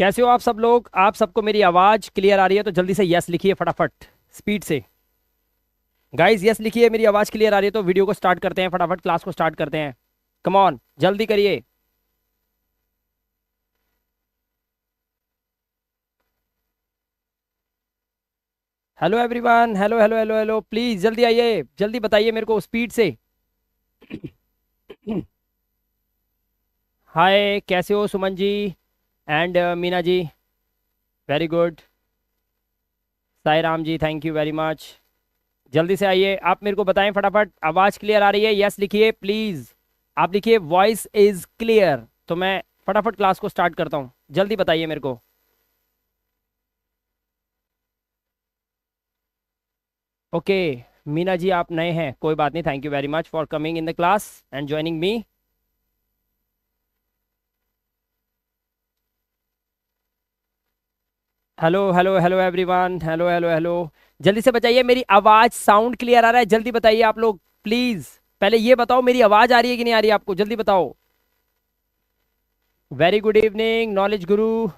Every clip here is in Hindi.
कैसे हो आप सब लोग? आप सबको मेरी आवाज क्लियर आ रही है तो जल्दी से यस लिखिए फटाफट स्पीड से। गाइस यस लिखिए, मेरी आवाज क्लियर आ रही है तो वीडियो को स्टार्ट करते हैं, फटाफट क्लास को स्टार्ट करते हैं। कम ऑन, जल्दी करिए। Hello everyone, hello hello hello hello, please जल्दी आइए, जल्दी बताइए मेरे को स्पीड से। हाय, कैसे हो Suman ji and Meena ji? Very good. Sai Ram ji, thank you very much. जल्दी से आइए, आप मेरे को बताएं फटाफट, आवाज क्लियर आ रही है? यस लिखिए प्लीज। आप लिखिए वॉइस इज क्लियर तो मैं फटाफट क्लास को स्टार्ट करता हूँ। जल्दी बताइए मेरे को। ओके, मीना जी आप नए हैं, कोई बात नहीं, thank you very much for coming in the class and joining me. Hello hello hello everyone, hello hello hello. जल्दी से बताइए, मेरी आवाज साउंड क्लियर आ रहा है? जल्दी बताइए आप लोग प्लीज। पहले ये बताओ मेरी आवाज आ रही है कि नहीं आ रही है आपको, जल्दी बताओ। वेरी गुड इवनिंग नॉलेज गुरु।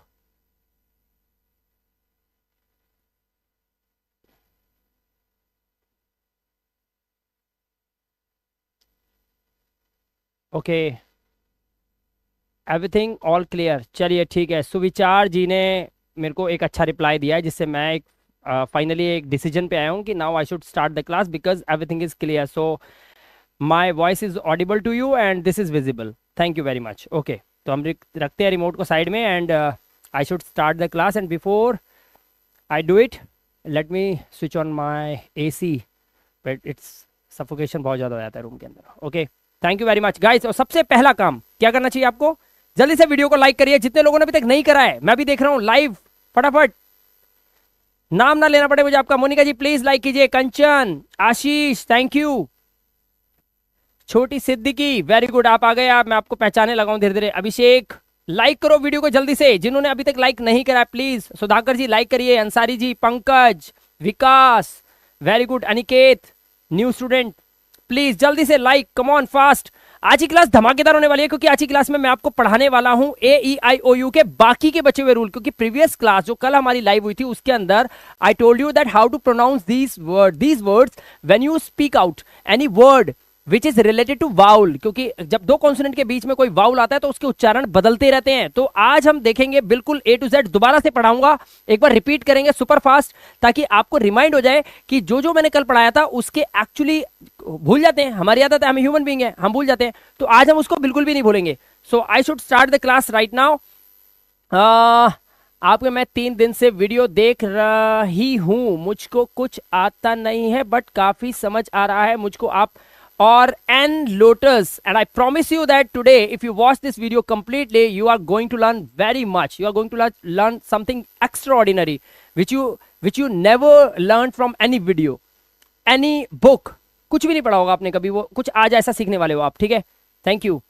ओके, एवरीथिंग ऑल क्लियर, चलिए ठीक है। सुविचार जी ने मेरे को एक अच्छा रिप्लाई दिया है जिससे मैं एक फाइनली एक डिसीजन पे आया हूँ कि now I should start the class because everything is clear. So my voice is audible to you and this is visible, thank you very much. Okay, तो हम रखते हैं रिमोट को साइड में and I should start the class and before I do it let me switch on my AC, but it's suffocation बहुत ज़्यादा हो जाता है रूम के अंदर। Okay, thank you very much guys. और सबसे पहला काम क्या करना चाहिए आपको? जल्दी से वीडियो को लाइक करिए, जितने लोगों ने अभी तक नहीं करा है। मैं भी देख रहा हूँ लाइव, फटाफट। नाम ना लेना पड़े मुझे आपका। मोनिका जी प्लीज लाइक कीजिए, कंचन, आशीष थैंक यू, छोटी सिद्दीकी वेरी गुड, आप आ गए। आप, मैं आपको पहचाने लगा हूं धीरे धीरे। अभिषेक लाइक करो वीडियो को जल्दी से, जिन्होंने अभी तक लाइक नहीं करा प्लीज। सुधाकर जी लाइक करिए, Ansari ji, Pankaj, Vikas very good, Aniket new student please जल्दी से लाइक, कम ऑन फास्ट। आज की क्लास धमाकेदार होने वाली है क्योंकि आज की क्लास में मैं आपको पढ़ाने वाला हूं AEIOU के बाकी के बचे हुए रूल। क्योंकि प्रीवियस क्लास जो कल हमारी लाइव हुई थी उसके अंदर I told you that how to pronounce these words when you speak out any word which is related to vowel. क्योंकि जब दो कॉन्सोनेंट के बीच में कोई वाउल आता है तो उसके उच्चारण बदलते रहते हैं। तो आज हम देखेंगे बिल्कुल A to Z, दोबारा से पढ़ाऊंगा, एक बार रिपीट करेंगे सुपर फास्ट, ताकि आपको रिमाइंड हो जाए कि जो जो मैंने कल पढ़ाया था उसके एक्चुअली भूल जाते हैं, हमारी आदत है, हम ह्यूमन बीइंग है, हम भूल जाते हैं। तो आज हम उसको बिल्कुल भी नहीं भूलेंगे। So I should start the class right now. आपके मैं 3 दिन से वीडियो देख रही हूं, मुझको कुछ आता नहीं है बट काफी समझ आ रहा है मुझको आप or N Lotus, and I promise you that today if you watch this video completely you are going to learn very much. You are going to learn something extraordinary which you never learned from any video, any book. कुछ भी नहीं पढ़ा होगा आपने कभी, वो कुछ आज ऐसा सीखने वाले हो आप, ठीक है? Thank you,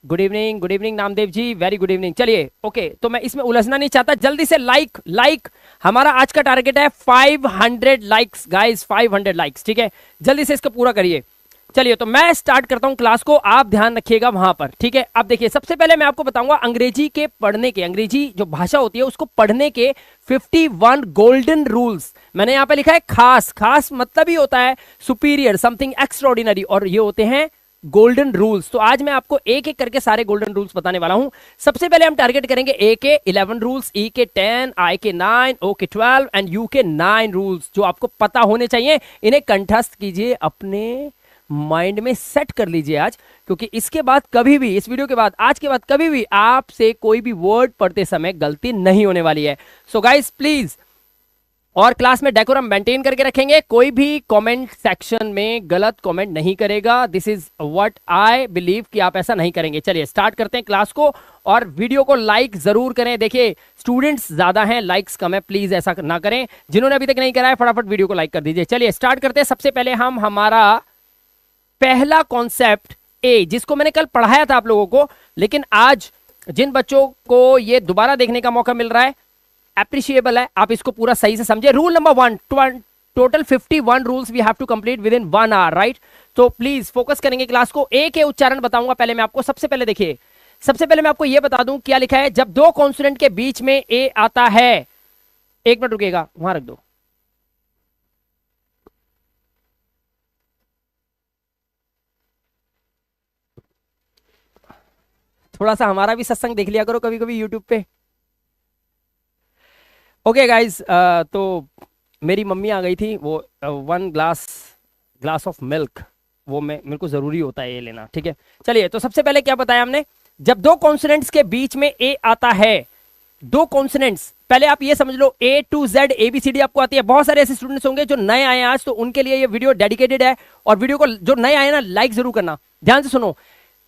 good evening Namdev ji, very good evening. चलिए ओके, तो मैं इसमें उलझना नहीं चाहता, जल्दी से लाइक हमारा आज का टारगेट है 500 लाइक्स गाइस, 500 लाइक्स, ठीक है? जल्दी से इसको पूरा करिए। चलिए तो मैं स्टार्ट करता हूं क्लास को, आप ध्यान रखिएगा वहां पर, ठीक है? अब देखिए, सबसे पहले मैं आपको बताऊंगा अंग्रेजी के पढ़ने के, अंग्रेजी जो भाषा होती है उसको पढ़ने के 51 गोल्डन रूल्स। मैंने यहां पे लिखा है खास, खास मतलब ही होता है सुपीरियर, समथिंग एक्स्ट्राऑर्डिनरी, और ये होते हैं गोल्डन रूल्स। तो आज मैं आपको एक एक करके सारे गोल्डन रूल्स बताने वाला हूं। सबसे पहले हम टारगेट करेंगे A के 11 रूल्स, E के 10, I के 9, O के 12 एंड U के 9 रूल्स, जो आपको पता होने चाहिए। इन्हें कंठस्थ कीजिए, अपने माइंड में सेट कर लीजिए आज, क्योंकि इसके बाद कभी भी, इस वीडियो के बाद, आज के बाद कभी भी आपसे कोई भी वर्ड पढ़ते समय गलती नहीं होने वाली है। सो गाइस प्लीज, और क्लास में डेकोरम मेंटेन करके रखेंगे, कोई भी कमेंट सेक्शन में गलत कमेंट नहीं करेगा। This is what I believe कि आप ऐसा नहीं करेंगे। चलिए स्टार्ट करते हैं क्लास को, और वीडियो को लाइक जरूर करें। देखिए स्टूडेंट्स ज्यादा हैं, लाइक्स कम है, प्लीज ऐसा ना करें। जिन्होंने अभी तक नहीं करा है फटाफट वीडियो को लाइक कर दीजिए। चलिए स्टार्ट करते हैं। सबसे पहले हम हमारा पहला कॉन्सेप्ट A, जिसको मैंने कल पढ़ाया था आप लोगों को, लेकिन आज जिन बच्चों को ये दोबारा देखने का मौका मिल रहा है, एप्रिशिएबल है, आप इसको पूरा सही से समझे। Rule number 1, total 51 rules we have to complete within 1 hour, right? तो प्लीज फोकस करेंगे क्लास को। A के उच्चारण बताऊंगा पहले मैं आपको। सबसे पहले देखिए, सबसे पहले मैं आपको यह बता दूं क्या लिखा है, जब दो कॉन्सोनेंट के बीच में ए आता है, एक मिनट रुकेगा, वहां रख दो। थोड़ा सा हमारा भी सत्संग देख लिया करो कभी कभी यूट्यूब पे। ओके गाइज, तो मेरी मम्मी आ गई थी, वो 1 ग्लास ऑफ मिल्क, वो मेरे को जरूरी होता है ये लेना, ठीक है। चलिए, तो सबसे पहले क्या बताया हमने, जब दो कॉन्सोनेंट्स के बीच में ए आता है, दो कॉन्सोनेंट्स, पहले आप ये समझ लो A to Z ABCD आपको आती है। बहुत सारे ऐसे स्टूडेंट्स होंगे जो नए आए हैं आज, तो उनके लिए ये वीडियो डेडिकेटेड है, और वीडियो को जो नए आए ना लाइक जरूर करना। ध्यान से सुनो,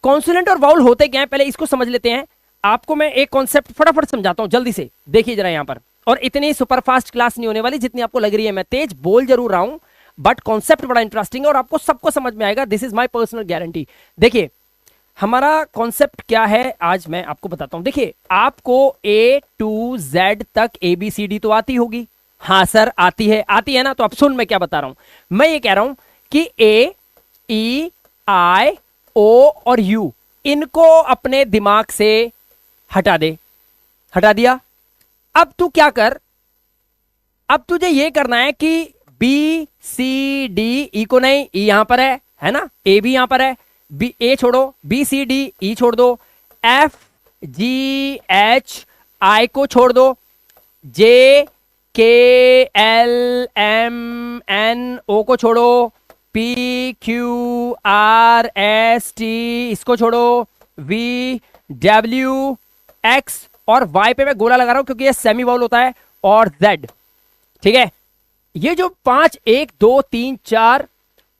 कॉन्सोनेंट और वाउल होते क्या है, पहले इसको समझ लेते हैं। आपको मैं एक कॉन्सेप्ट फटाफट समझाता हूं जल्दी से, देखिए जरा यहां पर। और इतनी सुपरफास्ट क्लास नहीं होने वाली जितनी आपको लग रही है, मैं तेज बोल जरूर रहा हूं, बट कॉन्सेप्ट बड़ा इंटरेस्टिंग है और आपको सबको समझ में आएगा। This is my personal guarantee. देखिए हमारा कॉन्सेप्ट क्या है, आज मैं आपको बताता हूं। देखिए, आपको A to Z तक ABCD तो आती होगी, हाँ सर आती है ना। तो अब सुन मैं क्या बता रहा हूं, मैं ये कह रहा हूं कि A E I O और U, इनको अपने दिमाग से हटा दे। हटा दिया। अब तू क्या कर, अब तुझे ये करना है कि B C D E को नहीं, E यहां पर है ना, A भी यहां पर है, बी ए छोड़ो, बी सी डी ई छोड़ दो, एफ जी एच आई को छोड़ दो, जे के एल एम एन ओ को छोड़ो, P Q R S T इसको छोड़ो, वी डब्ल्यू एक्स और वाई पे मैं गोला लगा रहा हूं क्योंकि ये सेमी बाउल होता है, और जेड। ठीक है, ये जो 5 1 2 3 4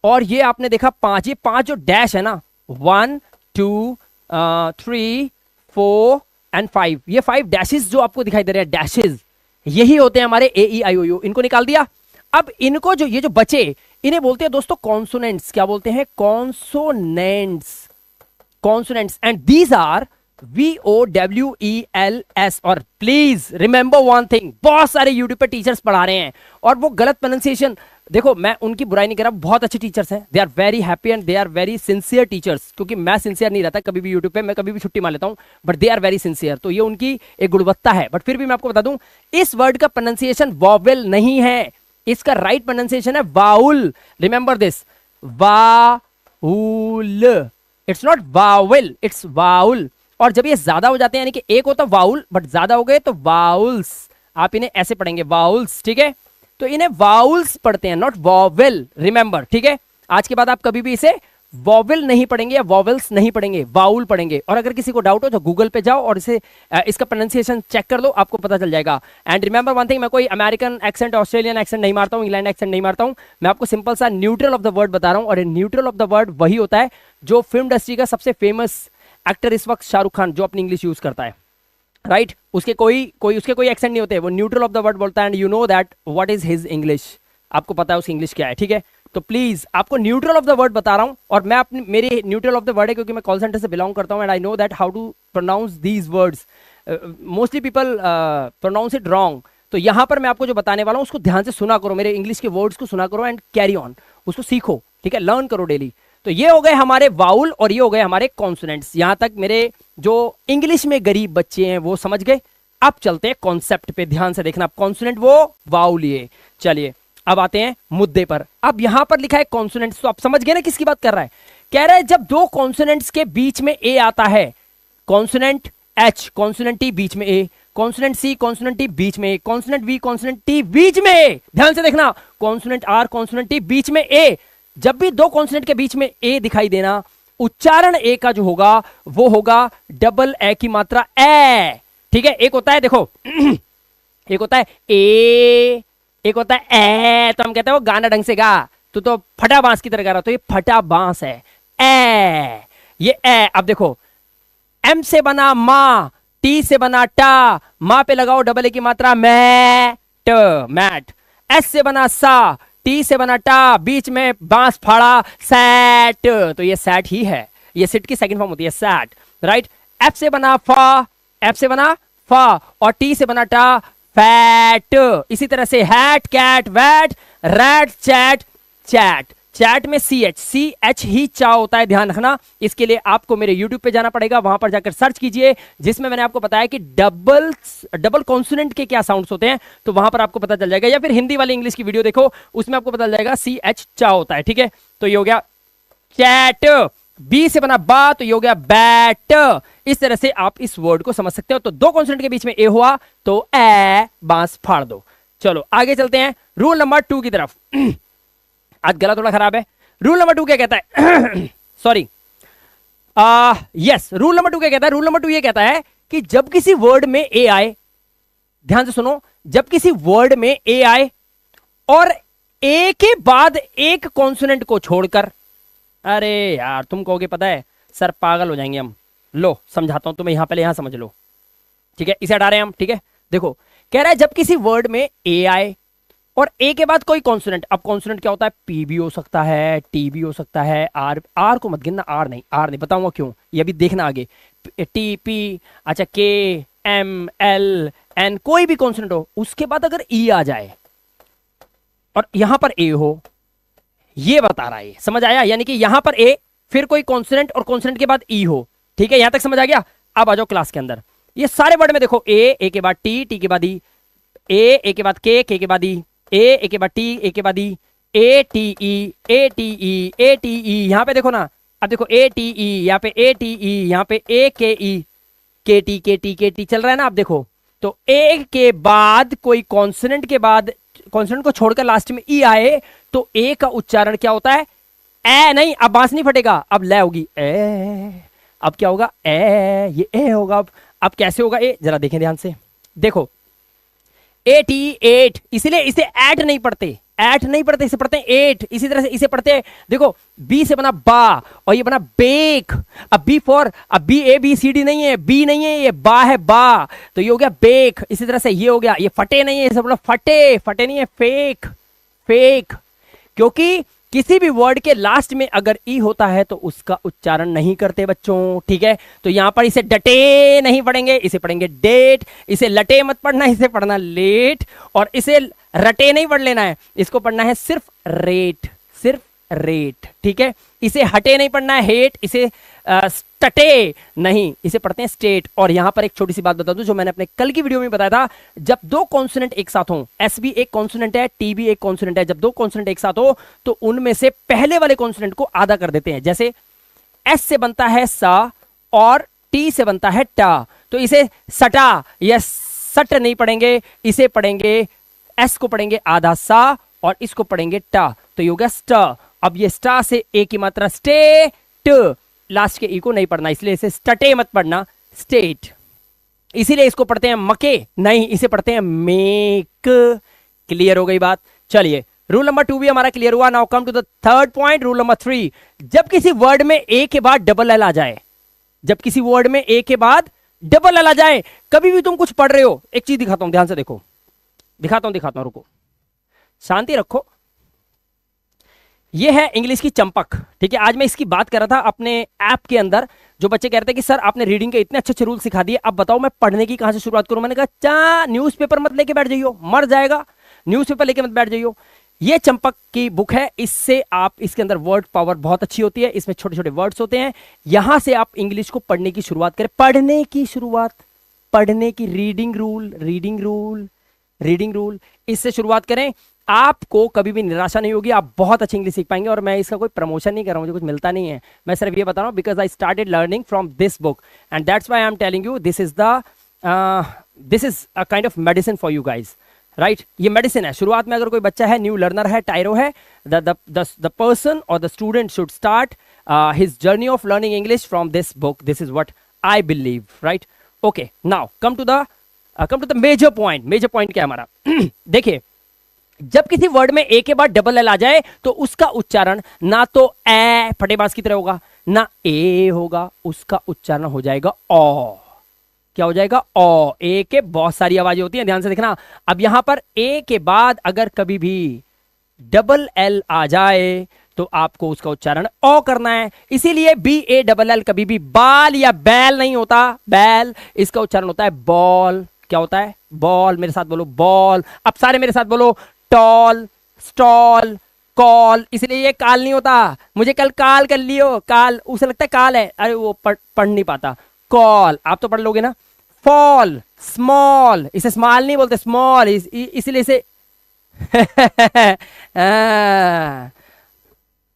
और ये आपने देखा 5, ये 5 जो डैश है ना, 1 2 3 4 एंड 5, ये 5 डैशेस जो आपको दिखाई दे रहे हैं, डैशेस यही होते हैं हमारे ए ई आई ओ यू। इनको निकाल दिया। अब इनको जो ये जो बचे, इन्हें बोलते हैं दोस्तों कॉन्सोनेंट्स। क्या बोलते हैं? Consonants. Consonants and these are VOWELS। और प्लीज रिमेंबर वन थिंग, बहुत सारे यूट्यूब पे टीचर्स पढ़ा रहे हैं और वो गलत प्रोनाउंसिएशन, देखो मैं उनकी बुराई नहीं कर रहा, बहुत अच्छे टीचर्स हैं, they are very happy and they are very sincere teachers. क्योंकि मैं सिंसियर नहीं रहता कभी भी यूट्यूब पे, मैं कभी भी छुट्टी मार लेता हूं, but they are very sincere, तो ये उनकी एक गुणवत्ता है। बट फिर भी मैं आपको बता दूं, इस वर्ड का प्रोनाउंसिएशन वॉवेल नहीं है, इसका राइट प्रोनाउंसिएशन है vowel. Remember this, vowel, it's not Wavell, it's vowel. और जब ये ज्यादा हो जाते हैं, यानी कि एक होता वाउल बट ज्यादा हो गए तो वाउल्स, आप इन्हें ऐसे पढ़ेंगे वाउल्स। ठीक है, तो इन्हें वाउल्स पढ़ते हैं, नॉट वॉवेल, रिमेंबर। ठीक है, आज के बाद आप कभी भी इसे वॉवेल नहीं पढ़ेंगे या वॉवेल्स नहीं पढ़ेंगे, वाउल पढ़ेंगे। और अगर किसी को डाउट हो तो गूगल पे जाओ और इसे इसका प्रोनाउंसिएशन चेक कर लो, आपको पता चल जाएगा। एंड रिमेंबर वन थिंग, मैं कोई अमेरिकन एक्सेंट, ऑस्ट्रेलियन एक्सेंट नहीं मारता हूं, इंग्लैंड एक्सेंट नहीं मारता हूं, मैं आपको सिंपल सा न्यूट्रल ऑफ द वर्ड बता रहा हूं। और न्यूट्रल ऑफ द वर्ड वही होता है जो फिल्म इंडस्ट्री का सबसे फेमस एक्टर इस वक्त शाहरुख खान, जो अपनी इंग्लिश यूज करता है, राइट उसके कोई एक्सेंट नहीं होते, वो न्यूट्रल ऑफ द वर्ड बोलता है, and you know that what is his English, आपको पता है उसकी इंग्लिश क्या है। ठीक है, तो प्लीज आपको न्यूट्रल ऑफ द वर्ड बता रहा हूं, और मैं अपनी मेरी न्यूट्रल ऑफ द वर्ड है क्योंकि मैं कॉल सेंटर से बिलोंग करता हूं, and I know that how to pronounce these words. Mostly people pronounce it wrong, तो यहां पर मैं आपको जो बताने वाला हूं उसको ध्यान से सुना करो, मेरे इंग्लिश के वर्ड्स को सुना करो एंड कैरी ऑन, उसको सीखो। ठीक है, लर्न करो डेली। तो ये हो गए हमारे वाउल और ये हो गए हमारे कॉन्सोनेंट्स। यहां तक मेरे जो इंग्लिश में गरीब बच्चे हैं वो समझ गए। अब चलते हैं कॉन्सेप्ट पे, ध्यान से देखना, कॉन्सोनेंट वो, वाउल ये। चलिए अब आते हैं मुद्दे पर। अब यहां पर लिखा है कॉन्सोनेंट्स, तो आप समझ गए ना किसकी बात कर रहा है। कह रहा है जब दो कॉन्सोनेंट्स के बीच में ए आता है, कॉन्सोनेंट एच, कॉन्सोनेंट टी बीच में ए, कॉन्सोनेंट सी, कॉन्सोनेंट टी बीच में ए, कॉन्सोनेंट वी, कॉन्सोनेंट टी बीच में ए। ध्यान से देखना, कॉन्सोनेंट आर, कॉन्सोनेंट टी बीच में ए। जब भी दो कॉन्सोनेंट के बीच में ए दिखाई देना, उच्चारण ए का जो होगा वो होगा डबल ए की मात्रा ए। ठीक है, एक होता है देखो एक होता है ए, एक होता है ए, तो हम कहते हैं वो गाना ढंग से गा, तो फटा बांस की तरह गा रहा, तो ये फटा बांस है ए, ये ए। अब देखो, एम से बना मा, टी से बना टा, माँ पे लगाओ डबल ए की मात्रा मैट, मैट। एस से बना सा, टी से बना टा, बीच में बांस फाड़ा, सैट, तो ये सैट ही है, ये सिट की सेकंड फॉर्म होती है सैट, राइट। एफ से बना फा, एफ से बना फा, और टी से बना टा, फैट। इसी तरह से hat, cat, vat, rat, chat, chat. Chat में सी एच ही चा होता है, ध्यान रखना। इसके लिए आपको मेरे यूट्यूब पे जाना पड़ेगा, वहां पर जाकर सर्च कीजिए, जिसमें मैंने आपको बताया कि डबल कॉन्सोनेंट के क्या साउंड्स होते हैं, तो वहां पर आपको पता चल जाएगा। या फिर हिंदी वाली इंग्लिश की वीडियो देखो, उसमें आपको पता चल जाएगा सी एच चा होता है, ठीक है। तो ये हो गया चैट, बी से बना बा, तो ये हो गया बैट। इस तरह से आप इस वर्ड को समझ सकते हो। तो दो कॉन्सोनेंट के बीच में ए हुआ तो ए, बांस फाड़ दो। चलो आगे चलते हैं रूल नंबर 2 की तरफ। आज गला थोड़ा खराब है। रूल नंबर 2 क्या कहता है? सॉरी, यस, रूल नंबर 2 क्या कहता है? रूल नंबर 2 ये कहता है कि जब किसी वर्ड में ए आए, ध्यान से सुनो, जब किसी वर्ड में ए आए और ए के बाद एक कॉन्सोनेंट को छोड़कर, अरे यार तुम कहोगे पता है सर पागल हो जाएंगे हम, लो समझाता हूं तुम्हें, यहां पहले यहां समझ लो, ठीक है। इसे हटा रहे हैं हम, ठीक है। देखो कह रहा है जब किसी वर्ड में ए आए और ए के बाद कोई कॉन्सोनेंट, अब कॉन्सोनेंट क्या होता है? पी भी हो सकता है, टी भी हो सकता है, आर को मत गिनना, आर नहीं बताऊंगा क्यों, ये अभी देखना आगे। टी, पी, अच्छा, के, एम, एल, एन, कोई भी कॉन्सोनेंट हो, उसके बाद अगर ई आ जाए और यहां पर ए हो, ये बता रहा है, समझ आया? यानी कि यहां पर ए, फिर कोई कॉन्सोनेंट और कॉन्सोनेंट के बाद ई हो, ठीक है। यहां तक समझ आ गया? अब आ जाओ क्लास के अंदर। ये सारे वर्ड में देखो, ए के बाद टी, टी के बाद ई, ए के बाद के के बाद ई, ए के बाद टी, ए के बाद E, A T E, A T E, A T E, यहां पे देखो ना, अब देखो ए टी ई, यहाँ पे ए टी ई, यहाँ पे ए के ई, के टी के टी के टी चल रहा है ना, आप देखो। तो ए के बाद कोई कॉन्सोनेंट के बाद, कॉन्सोनेंट को छोड़कर लास्ट में ई आए, तो ए का उच्चारण क्या होता है? ए नहीं, अब बांस नहीं फटेगा, अब ले होगी ए। अब क्या होगा? ए, ये ए होगा। अब कैसे होगा ए? जरा देखें ध्यान से, देखो 88, इसलिए इसे एट नहीं पढ़ते, एट नहीं पढ़ते, इसे पढ़ते हैं एट। इसी तरह से इसे पढ़ते हैं, देखो बी से बना बा और ये बना बेक। अब बी फॉर, अब B A B C D नहीं है, बी नहीं है, ये बा है, बा, तो ये हो गया बेक। इसी तरह से ये हो गया, ये फटे नहीं है, इसे बोला फटे, फटे नहीं है, फेक, फेक। क्योंकि किसी भी वर्ड के लास्ट में अगर ई होता है तो उसका उच्चारण नहीं करते बच्चों, ठीक है। तो यहां पर इसे डटे नहीं पढ़ेंगे, इसे पढ़ेंगे डेट। इसे लटे मत पढ़ना, इसे पढ़ना लेट। और इसे रटे नहीं पढ़ लेना है, इसको पढ़ना है सिर्फ रेट, सिर्फ रेट, ठीक है। इसे हटे नहीं पढ़ना है, हेट। इसे टटे नहीं, इसे पढ़ते हैं स्टेट। और यहां पर एक छोटी सी बात बता दूं जो मैंने अपने कल की वीडियो में बताया था, जब दो कॉन्सोनेंट एक साथ हो, एस भी एक कॉन्सोनेंट है, टी भी एक कॉन्सोनेंट है, जब दो कॉन्सोनेंट एक साथ हो तो उनमें से पहले वाले कॉन्सोनेंट को आधा कर देते हैं। जैसे एस से बनता है सा और टी से बनता है टा, तो इसे सटा या सट नहीं पढ़ेंगे, इसे पढ़ेंगे, एस को पढ़ेंगे आधा सा और इसको पढ़ेंगे टा, तो ये हो गया स्टा। अब ये स्टा से ए की मात्रा स्टेट, लास्ट के ई को नहीं पढ़ना, इसलिए इसे स्टटे मत पढ़ना, स्टेट। इसीलिए इसको पढ़ते हैं मके नहीं, इसे पढ़ते हैं मेक। क्लियर हो गई बात? चलिए रूल नंबर 2 भी हमारा क्लियर हुआ। Now come to the third point, rule number 3। जब किसी वर्ड में ए के बाद डबल एल आ जाए, जब किसी वर्ड में ए के बाद डबल एल आ जाए, कभी भी तुम कुछ पढ़ रहे हो, एक चीज दिखाता हूं, ध्यान से देखो, दिखाता हूं, रुको, शांति रखो। ये है इंग्लिश की चंपक, ठीक है। आज मैं इसकी बात कर रहा था अपने ऐप के अंदर। जो बच्चे कहते हैं कि सर आपने रीडिंग के इतने अच्छे अच्छे रूल सिखा दिए, अब बताओ मैं पढ़ने की कहां से शुरुआत करूं। मैंने कहा चा न्यूज़पेपर मत लेके बैठ जाइयो, मर जाएगा, न्यूज़पेपर लेके मत बैठ जाइयो। ये चंपक की बुक है, इससे आप, इसके अंदर वर्ड पावर बहुत अच्छी होती है, इसमें छोटे छोटे वर्ड्स होते हैं। यहां से आप इंग्लिश को पढ़ने की शुरुआत करें, पढ़ने की शुरुआत, पढ़ने की, reading rule, reading rule, reading rule, इससे शुरुआत करें। आपको कभी भी निराशा नहीं होगी, आप बहुत अच्छी इंग्लिश सीख पाएंगे। और मैं इसका कोई प्रमोशन नहीं कर रहा हूं, मुझे कुछ मिलता नहीं है, मैं सिर्फ ये बता रहा हूं because I started learning from this book and that's why I am telling you this is a kind of medicine for you guys, right. ये मेडिसिन है। शुरुआत में अगर कोई बच्चा है, न्यू लर्नर है, टायरो है, द पर्सन और the student should start his journey of learning English from this book, this is what I believe, right. Okay, now come to the major point. Major point क्या है हमारा? देखिए, जब किसी वर्ड में ए के बाद डबल एल आ जाए तो उसका उच्चारण ना तो ए फटेबाज की तरह होगा, ना ए होगा, उसका उच्चारण हो जाएगा ओ। क्या हो जाएगा? ओ। ए के बहुत सारी आवाजें होती हैं, ध्यान से देखना। अब यहां पर ए के बाद अगर कभी भी डबल एल आ जाए तो आपको उसका उच्चारण ओ करना है। इसीलिए बी ए डबल एल कभी भी बाल या बैल नहीं होता, बैल, इसका उच्चारण होता है बॉल। क्या होता है? बॉल। मेरे साथ बोलो बॉल। अब सारे मेरे साथ बोलो, टॉल, स्टॉल, कॉल, इसलिए ये काल नहीं होता। मुझे कल काल कर लियो, काल उसे लगता है काल है, अरे वो पढ़ नहीं पाता। कॉल आप तो पढ़ लोगे ना। फॉल, स्मॉल, इसे स्मॉल नहीं बोलते, स्मॉल, इसलिए इसे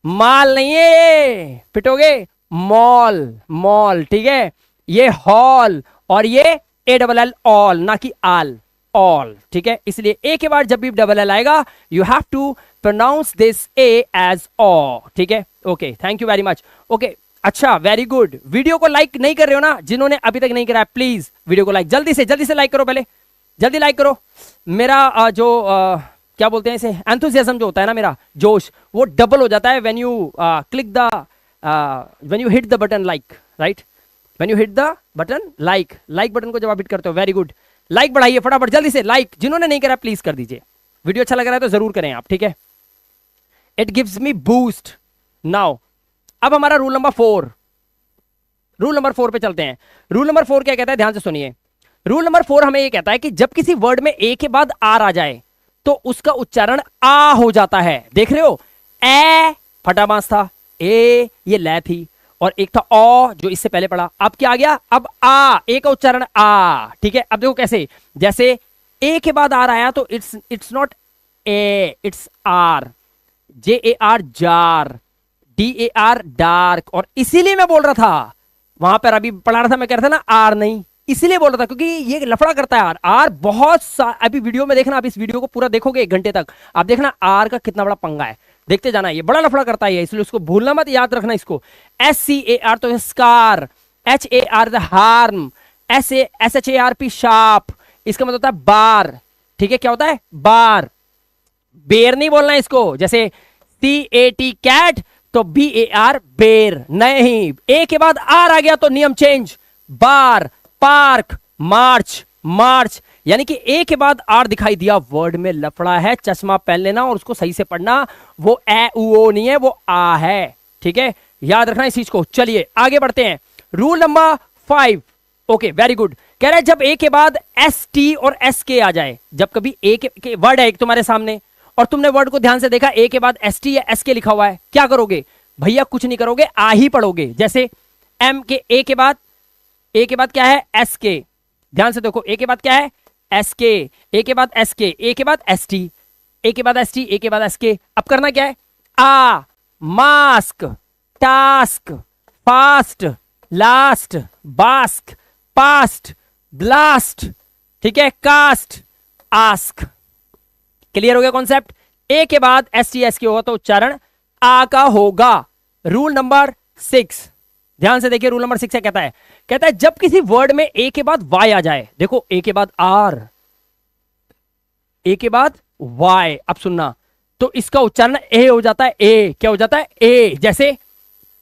माल नहीं है ये, पिटोगे। मॉल, मॉल, ठीक है। ये हॉल और ये ए डबल एल ऑल, ना कि आल, ऑल, ठीक है। इसलिए ए के बाद जब भी डबल एल आएगा you have to pronounce this A as aw, ठीक है। Okay, thank you very much. Okay, अच्छा, वेरी गुड। वीडियो को लाइक नहीं कर रहे हो ना, जिन्होंने अभी तक नहीं करा है प्लीज वीडियो को लाइक जल्दी से लाइक करो, पहले जल्दी लाइक करो। मेरा क्या बोलते हैं इसे, एंथुसियाज्म जो होता है ना, मेरा जोश, वो डबल हो जाता है when you click the when you hit the button like, right, when you hit the button like button को जब आप हिट करते हो। वेरी गुड, लाइक बढ़ाइए फटाफट जल्दी से, लाइक जिन्होंने नहीं करा प्लीज कर दीजिए। वीडियो अच्छा लग रहा है तो जरूर करें आप, ठीक है। It gives me boost. Now अब हमारा रूल नंबर 4, रूल नंबर 4 पे चलते हैं। रूल नंबर 4 क्या कहता है, ध्यान से सुनिए। रूल नंबर 4 हमें ये कहता है कि जब किसी वर्ड में ए के बाद आर आ जाए तो उसका उच्चारण आ हो जाता है। देख रहे हो, ए फटाबांस था, ए ये लै थी, और एक था ओ जो इससे पहले पढ़ा। अब क्या आ गया, अब आ, ए का उच्चारण आ, ठीक है। अब देखो कैसे, जैसे ए के बाद आर आया तो it's not A, it's R, J A R jar, D A R dark. और इसीलिए मैं बोल रहा था वहां पर, अभी पढ़ा रहा था मैं, कह रहा था ना आर नहीं, इसीलिए बोल रहा था क्योंकि ये लफड़ा करता है आर। आर बहुत अभी वीडियो में देखना, आप इस वीडियो को पूरा देखोगे 1 घंटे तक, आप देखना आर का कितना बड़ा पंगा है, देखते जाना। ये बड़ा लफड़ा करता है, इसलिए उसको भूलना मत, याद रखना इसको। SCAR तो scar, HAR the harm, SHARP sharp, इसका मतलब होता है बार, ठीक है। क्या होता है, बार। बेर नहीं बोलना है इसको, जैसे CAT कैट तो BAR बेर नहीं, ए के बाद आर आ गया तो नियम चेंज, बार, पार्क, मार्च, मार्च। यानी कि ए के बाद आर दिखाई दिया, वर्ड में लफड़ा है, चश्मा पहन लेना और उसको सही से पढ़ना। वो ए उ नहीं है, वो आ है, ठीक है, याद रखना इस चीज को। चलिए आगे बढ़ते हैं। Rule number 5, okay very good. कह रहा है जब ए के बाद ST और SK आ जाए, जब कभी ए के वर्ड है एक तुम्हारे सामने और तुमने वर्ड को ध्यान से देखा, ए के बाद ST या SK लिखा हुआ है, क्या करोगे भैया, कुछ नहीं करोगे, आ ही पढ़ोगे। जैसे एम के ए के बाद क्या है, SK, ध्यान से देखो, ए के बाद क्या है, SK, ए के बाद SK, ए के बाद ST, ए के बाद ST, ए के बाद SK। अब करना क्या है, आ, mask, task, fast, last, bask, past, blast, ठीक है, कास्ट, आस्क। क्लियर हो गया कॉन्सेप्ट। ए के बाद ST SK होगा तो उच्चारण आ का होगा। रूल नंबर 6, ध्यान से देखिए, रूल नंबर 6 कहता है जब किसी वर्ड में ए के बाद वाई आ जाए, देखो ए के बाद आर, ए के बाद वाई, अब सुनना, तो इसका उच्चारण ए हो जाता है, ए क्या हो जाता है, ए। जैसे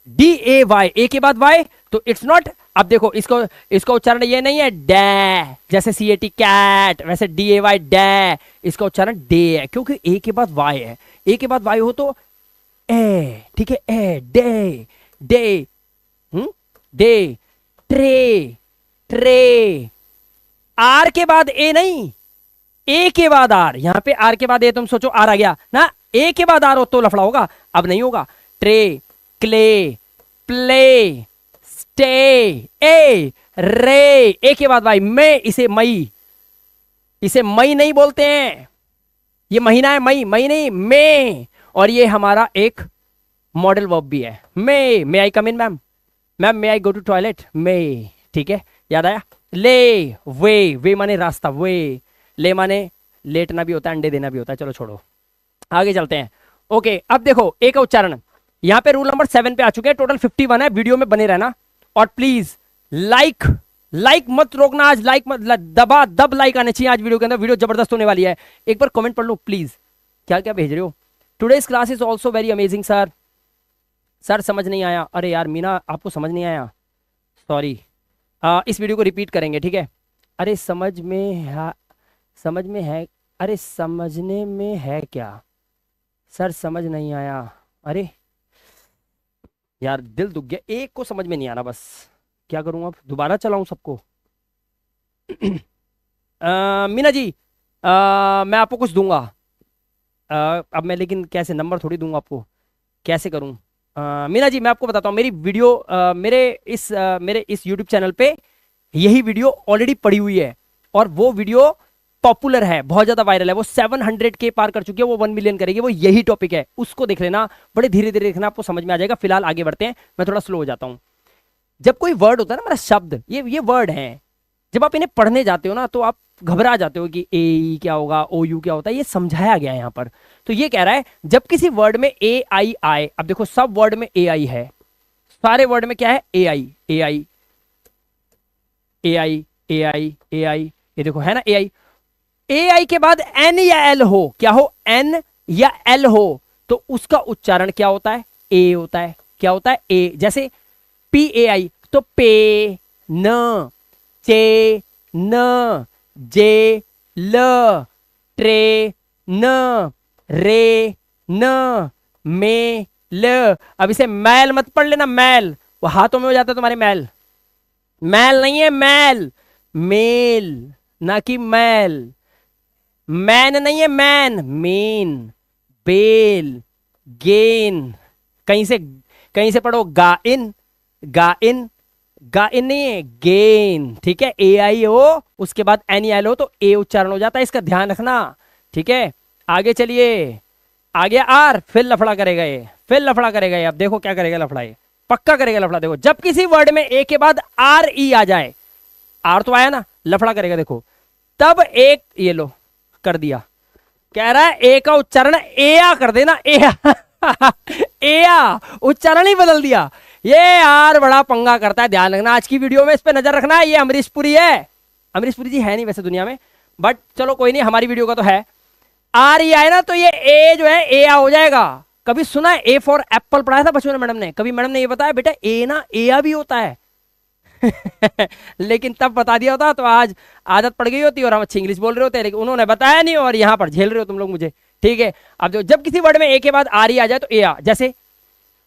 DAY, ए के बाद वाई तो इट्स नॉट, अब देखो इसका उच्चारण ये नहीं है डै, जैसे CAT कैट, वैसे DAY डै, इसका उच्चारण डे है क्योंकि ए के बाद वाई है। ए के बाद वाई हो तो ए, ठीक है, A, day, day, day, tray, tray. R के बाद ए नहीं, ए के बाद आर, यहां पे आर के बाद ए, तुम सोचो आर आ गया ना, ए के बाद आर हो तो लफड़ा होगा, अब नहीं होगा। ट्रे, क्ले, प्ले, स्टे, ए, रे, ए के बाद वाई, मैं, इसे मई नहीं बोलते हैं, ये महीना है, मई नहीं, मे। और ये हमारा एक मॉडल वर्ब भी है, may I come in ma'am, may I go to toilet, may, ठीक है, याद आया। ले, वे माने रास्ता, वे, ले माने लेटना भी होता है, अंडे देना भी होता है। चलो छोड़ो, आगे चलते हैं। ओके, अब देखो ए का उच्चारण, यहां पे रूल नंबर 7 पे आ चुके हैं, टोटल 51 है। वीडियो में बने रहना और प्लीज लाइक मत रोकना आज, लाइक मत दब लाइक आने चाहिए आज वीडियो के अंदर, वीडियो जबरदस्त होने वाली है। एक बार कमेंट पढ़ लो प्लीज, क्या क्या भेज रहे हो। Today's class is also very amazing sir समझ नहीं आया, अरे यार मीना आपको समझ नहीं आया, सॉरी, इस वीडियो को रिपीट करेंगे, ठीक है। अरे समझ में है, अरे समझने में है क्या सर, समझ नहीं आया, अरे यार दिल दुख गया, एक को समझ में नहीं आ रहा, बस क्या करूं, अब दोबारा चलाऊं सबको। मीना जी, मैं आपको कुछ दूंगा, अब मैं लेकिन कैसे नंबर थोड़ी दूंगा आपको, कैसे करूं? मीना जी मैं आपको बताता हूँ, मेरी वीडियो मेरे इस यूट्यूब चैनल पे यही वीडियो ऑलरेडी पड़ी हुई है, और वो वीडियो पॉपुलर है, बहुत ज्यादा वायरल है, वो 700 के पार कर चुकी है, वो 1 मिलियन करेगी, वो यही टॉपिक है, उसको देख लेना, बड़े धीरे धीरे देखना, आपको समझ में आ जाएगा। फिलहाल आगे बढ़ते हैं, मैं थोड़ा स्लो हो जाता हूं। जब कोई वर्ड होता है ना, हमारा शब्द, ये वर्ड है, जब आप इन्हें पढ़ने जाते हो ना तो आप घबरा जाते हो कि ए ई क्या होगा, ओ यू क्या होता है, ये समझाया गया है यहाँ पर। तो ये कह रहा है जब किसी वर्ड में ए आई आए, अब देखो सब वर्ड में ए आई है, सारे वर्ड में क्या है, ए आई ए आई ए आई ए आई ए आई, ये देखो है ना ए आई। ए आई के बाद एन या एल हो, क्या हो, एन या एल हो, तो उसका उच्चारण क्या होता है, ए होता है। क्या होता है, ए। जैसे पी ए आई, तो पे न, चे न, जे ल, ट्रे न, रे न, मे ल। अब इसे मैल मत पढ़ लेना, मैल वो हाथों में हो जाता है तुम्हारे, मैल, मैल नहीं है, मैल, मेल ना कि मैल, मैन नहीं है, मैन, मेन, बेल, गेन, कहीं से पढ़ो गाइन, गाइन, गाइन नहीं है, गेन, ठीक है। ए आई हो, उसके बाद एन ई एल हो, तो ए उच्चारण हो जाता है, इसका ध्यान रखना, ठीक है। आगे चलिए, आगे आर, फिर लफड़ा करेगा ये, फिर लफड़ा करेगा ये। अब देखो क्या करेगा लफड़ा, ये पक्का करेगा लफड़ा। देखो जब किसी वर्ड में ए के बाद आर ई आ जाए, आर तो आया ना, लफड़ा करेगा देखो, तब एक, ये लो कर दिया, कह रहा है ए का उच्चारण एया कर देना, एया एया उच्चारण ही बदल दिया। ये यार बड़ा पंगा करता है, ध्यान रखना, आज की वीडियो में इस पे नजर रखना। ये अमरीश पुरी है, अमरीश पुरी जी है नहीं वैसे दुनिया में, बट चलो कोई नहीं, हमारी वीडियो का तो है। आर ई आए ना तो ये ए जो है एया हो जाएगा। कभी सुना है ए फॉर एप्पल पढ़ाया था बच्चों ने, मैडम ने? कभी मैडम ने ये बताया बेटा ए ना एया भी होता है लेकिन तब बता दिया होता तो आज आदत पड़ गई होती और हम अच्छी इंग्लिश बोल रहे होते, लेकिन उन्होंने बताया नहीं और यहां पर झेल रहे हो तुम लोग मुझे, ठीक है। अब जो जब किसी वर्ड में ए के बाद आर ई आ जाए तो ए आ, जैसे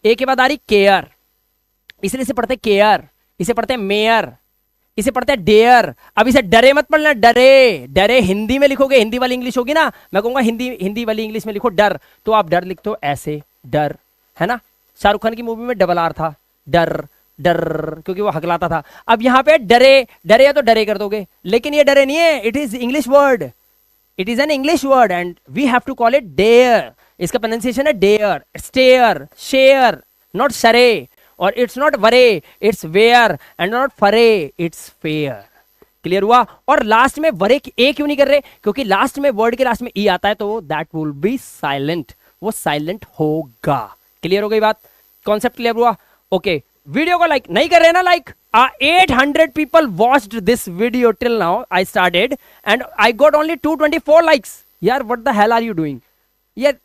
ए के बाद आ रही केयर, इसलिए इसे पढ़ते केयर, इसे पढ़ते मेयर, इसे पढ़ते हैं डेयर। अब इसे डरे मत पढ़ना, डरे, डरे हिंदी में लिखोगे, हिंदी वाली इंग्लिश होगी ना, मैं कहूंगा हिंदी वाली इंग्लिश में लिखो डर, तो आप डर लिखते हो ऐसे, डर, है ना। शाहरुख खान की मूवी में डबल आर था, डर, डर, क्योंकि वो हकलाता था। अब यहां पे डरे, डरे या तो डरे कर दोगे, लेकिन ये डरे नहीं है, it is English word, it is an English word and we have to call it dare. इसका प्रोनाउंसिएशन है डेयर, स्टेयर, शेयर, नॉट शरे, और इट्स नॉट वरे, इट्स वेयर, एंड नॉट फरे, इट्स फेयर। क्लियर हुआ? और लास्ट में वरे ए क्यों नहीं कर रहे? क्योंकि लास्ट में, वर्ड के लास्ट में ई आता है तो दैट विल बी साइलेंट, वो साइलेंट होगा। क्लियर हो गई बात? कॉन्सेप्ट क्लियर हुआ? ओके, वीडियो को लाइक नहीं कर रहे ना, like 800 people watched this video till now. I started and I got only 224 likes. यार what the hell are you doing? यार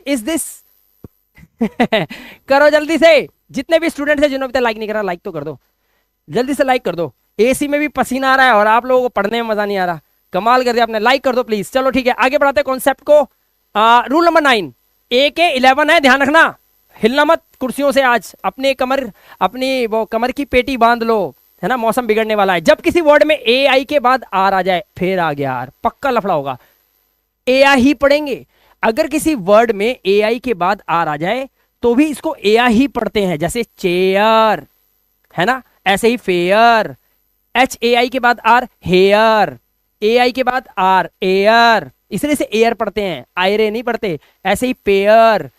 is this करो जल्दी से, जितने भी स्टूडेंट्स हैं जिन्होंने लाइक नहीं करा, लाइक तो कर दो, जल्दी से लाइक कर दो। एसी में भी पसीना आ रहा है और आप लोगों को पढ़ने में मजा नहीं आ रहा, कमाल कर दिया आपने, लाइक कर दो प्लीज। चलो ठीक है, आगे बढ़ाते हैं कॉन्सेप्ट को। रूल नंबर 9, ए के 11 है, ध्यान रखना, हिलना मत कुर्सियों से। आज अपनी वो कमर की पेटी बांध लो, है ना, मौसम बिगड़ने वाला है। जब किसी वर्ड में ए आई के बाद आर आ जाए, फिर आ गया आर, पक्का लफड़ा होगा, ए आई ही पढ़ेंगे। अगर किसी वर्ड में ए आई के बाद आर आ जाए तो भी इसको ए आई ही पढ़ते हैं, जैसे चेयर, है ना, ऐसे ही फेयर, एच ए आई के बाद आर, हेयर, ए आई के बाद आर, एयर, इसलिए से एयर पढ़ते हैं, आयरे नहीं पढ़ते। ऐसे ही पेयर,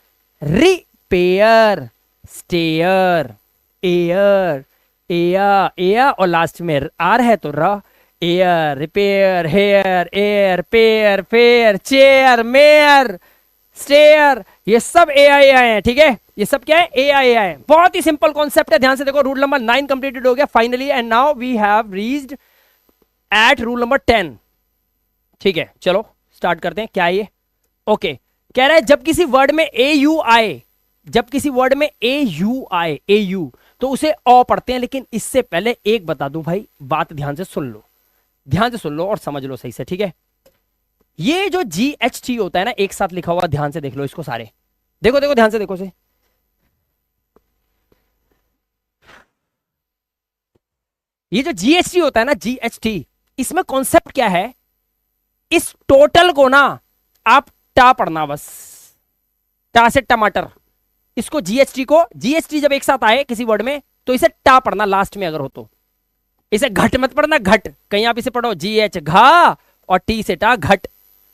रिपेयर, स्टेयर, एयर, एया, एया, और लास्ट में आर है तो र, air, repair, hair, air, pair, fair, chair, mayor, stair, ये सब ए आई हैं, ठीक है। ये सब क्या है? ए आई है। बहुत ही सिंपल कॉन्सेप्ट है, ध्यान से देखो। रूल नंबर 9 कंप्लीटेड हो गया finally, and now we have reached at rule number 10। ठीक है, चलो स्टार्ट करते हैं। क्या है ये? ओके, कह रहा है जब किसी वर्ड में ए यू आए, जब किसी वर्ड में ए यू आए, ए यू, तो उसे ओ पढ़ते हैं। लेकिन इससे पहले एक बता दूं भाई, बात ध्यान से सुन लो, ध्यान से सुन लो और समझ लो सही से, ठीक है। ये जो जी एच टी होता है ना, एक साथ लिखा हुआ, ध्यान से देख लो इसको सारे, देखो देखो ध्यान से देखो से। ये जो जी एच टी होता है ना, जी एच टी, इसमें कॉन्सेप्ट क्या है? इस टोटल को ना आप टा पढ़ना बस, टा से टमाटर। इसको जीएसटी को, जीएसटी जब एक साथ आए किसी वर्ड में तो इसे टा पढ़ना लास्ट में अगर हो तो। इसे घट मत पढ़ना, घट कहीं आप इसे पढ़ो जीएच घा और टी से टा घट,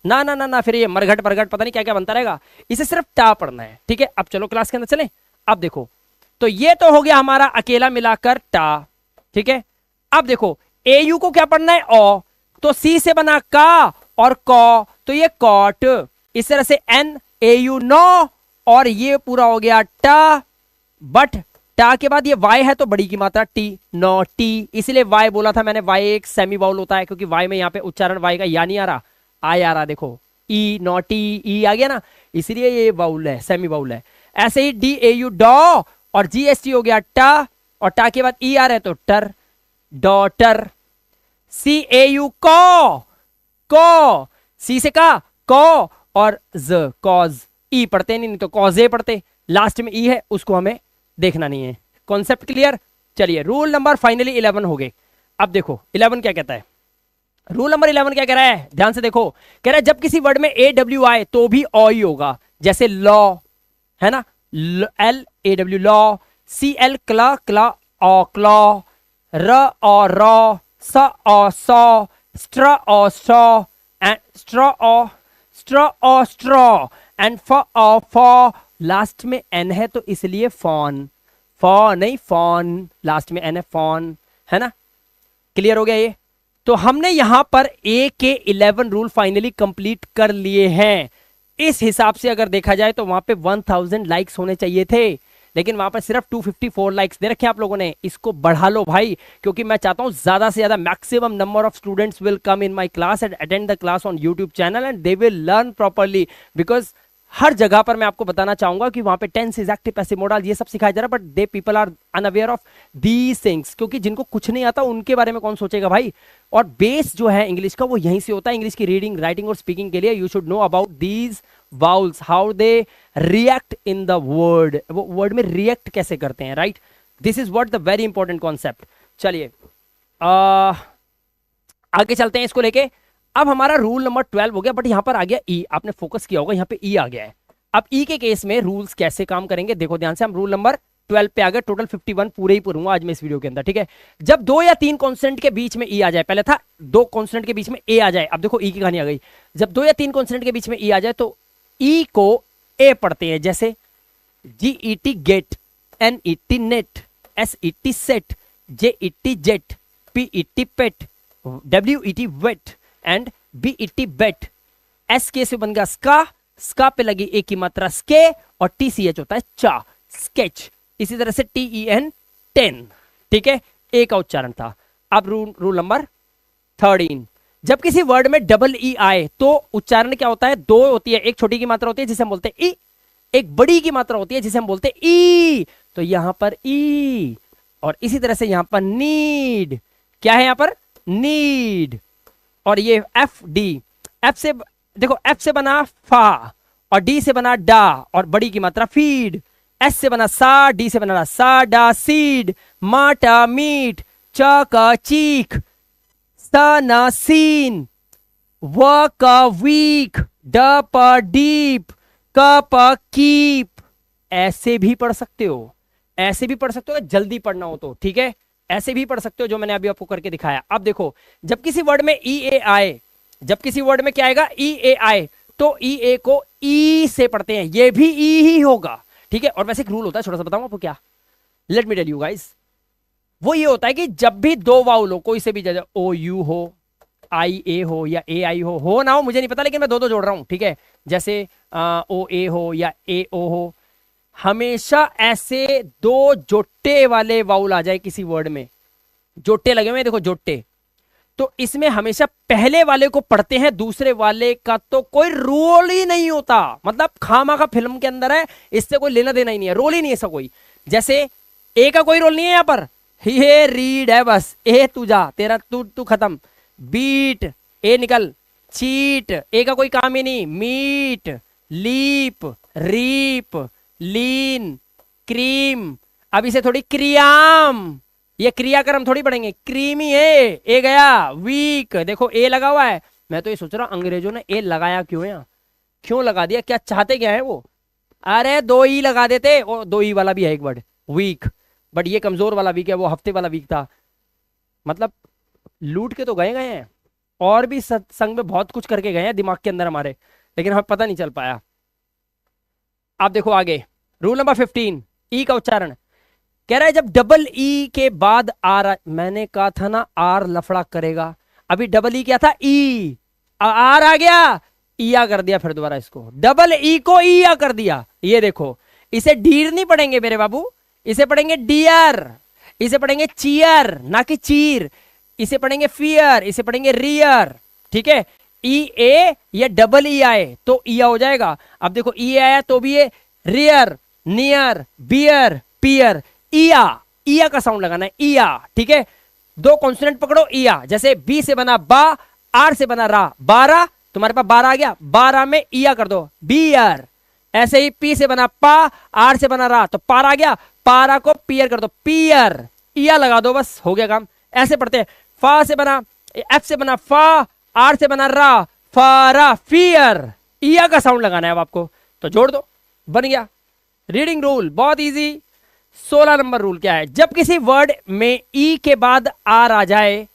ना ना ना ना, फिर ये मरघट परघट पता नहीं क्या क्या बनता रहेगा। इसे सिर्फ टा पढ़ना है, ठीक है। अब चलो क्लास के अंदर चलें। अब देखो, तो ये तो हो गया हमारा अकेला मिलाकर टा, ठीक है। अब देखो एयू को क्या पढ़ना है, ओ, तो सी से बना का और कौ, तो ये कॉट। इस तरह से एन एयू नो, और ये पूरा हो गया टा, बट टा के बाद ये वाई है तो बड़ी की मात्रा टी, नो टी, इसलिए वाई बोला था मैंने, वाई एक सेमी बाउल होता है, क्योंकि वाई में यहाँ पे उच्चारण वाई का या नहीं आ रहा, आई आ रहा, देखो ई नो टी, ई आ गया ना, इसलिए ये बाउल है, सेमी बाउल है। ऐसे ही डी ए यू डॉ, और जीएसटी हो गया टा, और टा के बाद ई आ रहा है तो टर, डॉटर। सी ए यू को, को, सी से का को, और ज कॉज, ई पढ़ते नहीं तो कॉजे पढ़ते, लास्ट में ई है उसको हमें देखना नहीं है। Concept clear. चलिए रूल नंबर फाइनली 11 हो गए। अब देखो 11 क्या कहता है, रूल नंबर 11 क्या कह रहा है, ध्यान से देखो। कह रहा है जब किसी वर्ड में ए डब्ल्यू आए तो भी ओ ही होगा, जैसे लॉ है ना, L A W law, C L क्ला क्ला ओ क्लॉ, र ओ रॉ, स ओ सॉ, स्ट्र ओ सॉ, एंड स्ट्रॉ ओ स्ट्रॉ, एंड फ ओ फॉ, लास्ट में एन है तो इसलिए फॉन, फॉ नहीं फॉन, लास्ट में एन है फॉन, है ना। क्लियर हो गया ये। तो हमने यहां पर ए के 11 रूल फाइनली कंप्लीट कर लिए हैं। इस हिसाब से अगर देखा जाए तो वहां पे 1000 लाइक्स होने चाहिए थे, लेकिन वहां पर सिर्फ 254 लाइक्स दे रखे हैं आप लोगों ने। इसको बढ़ा लो भाई, क्योंकि मैं चाहता हूं ज्यादा से ज्यादा maximum number of students will come in my class and attend the class on YouTube channel and they will learn properly, because हर जगह पर मैं आपको बताना चाहूंगा कि वहां पे टेंस, एक्टिव, पैसिव, मॉडल ये सब सिखाया जा रहा है, but the people are unaware of these things, क्योंकि जिनको कुछ नहीं आता उनके बारे में कौन सोचेगा भाई। और बेस जो है इंग्लिश का वो यहीं से होता है, इंग्लिश की रीडिंग, राइटिंग और स्पीकिंग के लिए you should know about these vowels, how they react in the word, वो वर्ड में रिएक्ट कैसे करते हैं, right. This is what the very important concept. चलिए आगे चलते हैं इसको लेके। अब हमारा रूल नंबर 12 हो गया, बट यहां पर आ गया ई, आपने फोकस किया होगा यहां पे ई आ गया है। अब ई के केस में रूल्स कैसे काम करेंगे देखो ध्यान से, हम रूल नंबर 12 पे आ गए। टोटल 51 पूरे ही पढ़ूंगा आज मैं इस वीडियो के अंदर, ठीक है। जब 2 या 3 कॉन्स्टेंट के बीच में ई आ जाए, पहले था 2 कॉन्स्टेंट के बीच में ए आ जाए, अब देखो ई की कहानी आ गई। जब 2 या 3 कॉन्स्टेंट के बीच में ई आ जाए तो ई को ए पढ़ते हैं, जैसे G E T get, N E T net, S E T set, J E T jet, P E T pet, W E T wet and B E T bet. S K से बन गया स्का, स्का पे लगी ए की मात्रा स्के, और टी सी एच होता है चा, स्केच। इसी तरह से टी ई एन 10, ठीक है, ए का उच्चारण था। अब रूल नंबर 13, जब किसी वर्ड में डबल ई आए तो उच्चारण क्या होता है, 2 होती है, एक छोटी की मात्रा होती है जिसे हम बोलते हैं ई, एक बड़ी की मात्रा होती है जिसे हम बोलते हैं ई, तो यहां पर ई, और इसी तरह से यहां पर नीड, क्या है यहां पर नीड, और ये एफ डी, एफ से देखो, एफ से बना फा, और डी से बना डा, और बड़ी की मात्रा फीड, एस से बना सा, डी से बना सा डा सीड, माटा मीट, च का चीख, स ना सीन, व का वीक, ड प डीप, क प कीप। ऐसे भी पढ़ सकते हो, ऐसे भी पढ़ सकते हो, जल्दी पढ़ना हो तो, ठीक है, ऐसे भी पढ़ सकते हो जो मैंने अभी आपको करके दिखाया। अब देखो जब किसी वर्ड में ई ए आए, जब किसी वर्ड में क्या आएगा, ई ए आए, तो ई ए को ई से पढ़ते हैं, ये भी ई ही होगा, ठीक है। और वैसे एक रूल होता है, छोटा सा बताऊं आपको क्या, let me tell you guys. वो ये होता है कि जब भी 2 वाउल हो, कोई से भी, जैसे ओ यू हो, आई ए हो, या ए आई हो ना हो मुझे नहीं पता, लेकिन मैं 2 जोड़ रहा हूं, ठीक है। जैसे ओ ए हो या ए ओ हो, हमेशा ऐसे 2 जोटे वाले वाउल आ जाए किसी वर्ड में, जोटे लगे हुए देखो जोटे, तो इसमें हमेशा पहले वाले को पढ़ते हैं, दूसरे वाले का तो कोई रोल ही नहीं होता, मतलब खामा का फिल्म के अंदर है, इससे कोई लेना देना ही नहीं है, रोल ही नहीं है ऐसा कोई। जैसे ए का कोई रोल नहीं है यहां पर, ये रीड है बस, ए तू जा, तेरा तू खत्म, बीट ए निकल, चीट ए का कोई काम ही नहीं, मीट, लीप, रीप, लीन, क्रीम। अब इसे थोड़ी क्रियाम, ये क्रियाक्रम थोड़ी पढ़ेंगे, क्रीमी है, ए गया, वीक देखो ए लगा हुआ है, मैं तो ये सोच रहा हूं अंग्रेजों ने ए लगाया क्यों है, क्यों लगा दिया, क्या चाहते क्या है वो? अरे दो ई लगा देते, और दो ई वाला भी है एक वर्ड, वीक, बट ये कमजोर वाला वीक है, वो हफ्ते वाला वीक था। मतलब लूट के तो गए गए हैं, और भी सत्संग में बहुत कुछ करके गए हैं दिमाग के अंदर हमारे, लेकिन हमें पता नहीं चल पाया। आप देखो आगे, रूल नंबर 15, ई का उच्चारण। कह रहा है जब डबल ई के बाद आर, मैंने कहा था ना आर लफड़ा करेगा, अभी डबल ई क्या था, ई, आर आ गया, ईया कर दिया, फिर दोबारा इसको डबल ई को ईया कर दिया। ये देखो, इसे डीर नहीं पढ़ेंगे मेरे बाबू, इसे पढ़ेंगे डियर, इसे पढ़ेंगे चीयर ना कि चीर, इसे पढ़ेंगे फियर, इसे पढ़ेंगे रियर, ठीक है। ई ए या डबल ई आए तो ईया हो जाएगा। अब देखो ई आया तो भी ये रियर, नियर, बियर, पियर, ईया, ईया का साउंड लगाना है, ईया, ठीक है। दो कॉन्सोनेंट पकड़ो, ईया, जैसे बी से बना बा, आर से बना रा, 12, तुम्हारे पास 12 आ गया, 12 में ईया कर दो, बियर। ऐसे ही पी से बना पा, आर से बना रा, तो पार आ गया, पारा को पियर कर दो, पियर, ईया लगा दो, बस हो गया काम। ऐसे पढ़ते हैं, फा से बना, एफ से बना फा, आर से बना रा, फारा, फियर, ईया का साउंड लगाना है अब आपको, तो जोड़ दो, बन गया। रीडिंग रूल बहुत इजी। 16 नंबर रूल क्या है, जब किसी वर्ड में ई के बाद आर आ जाए,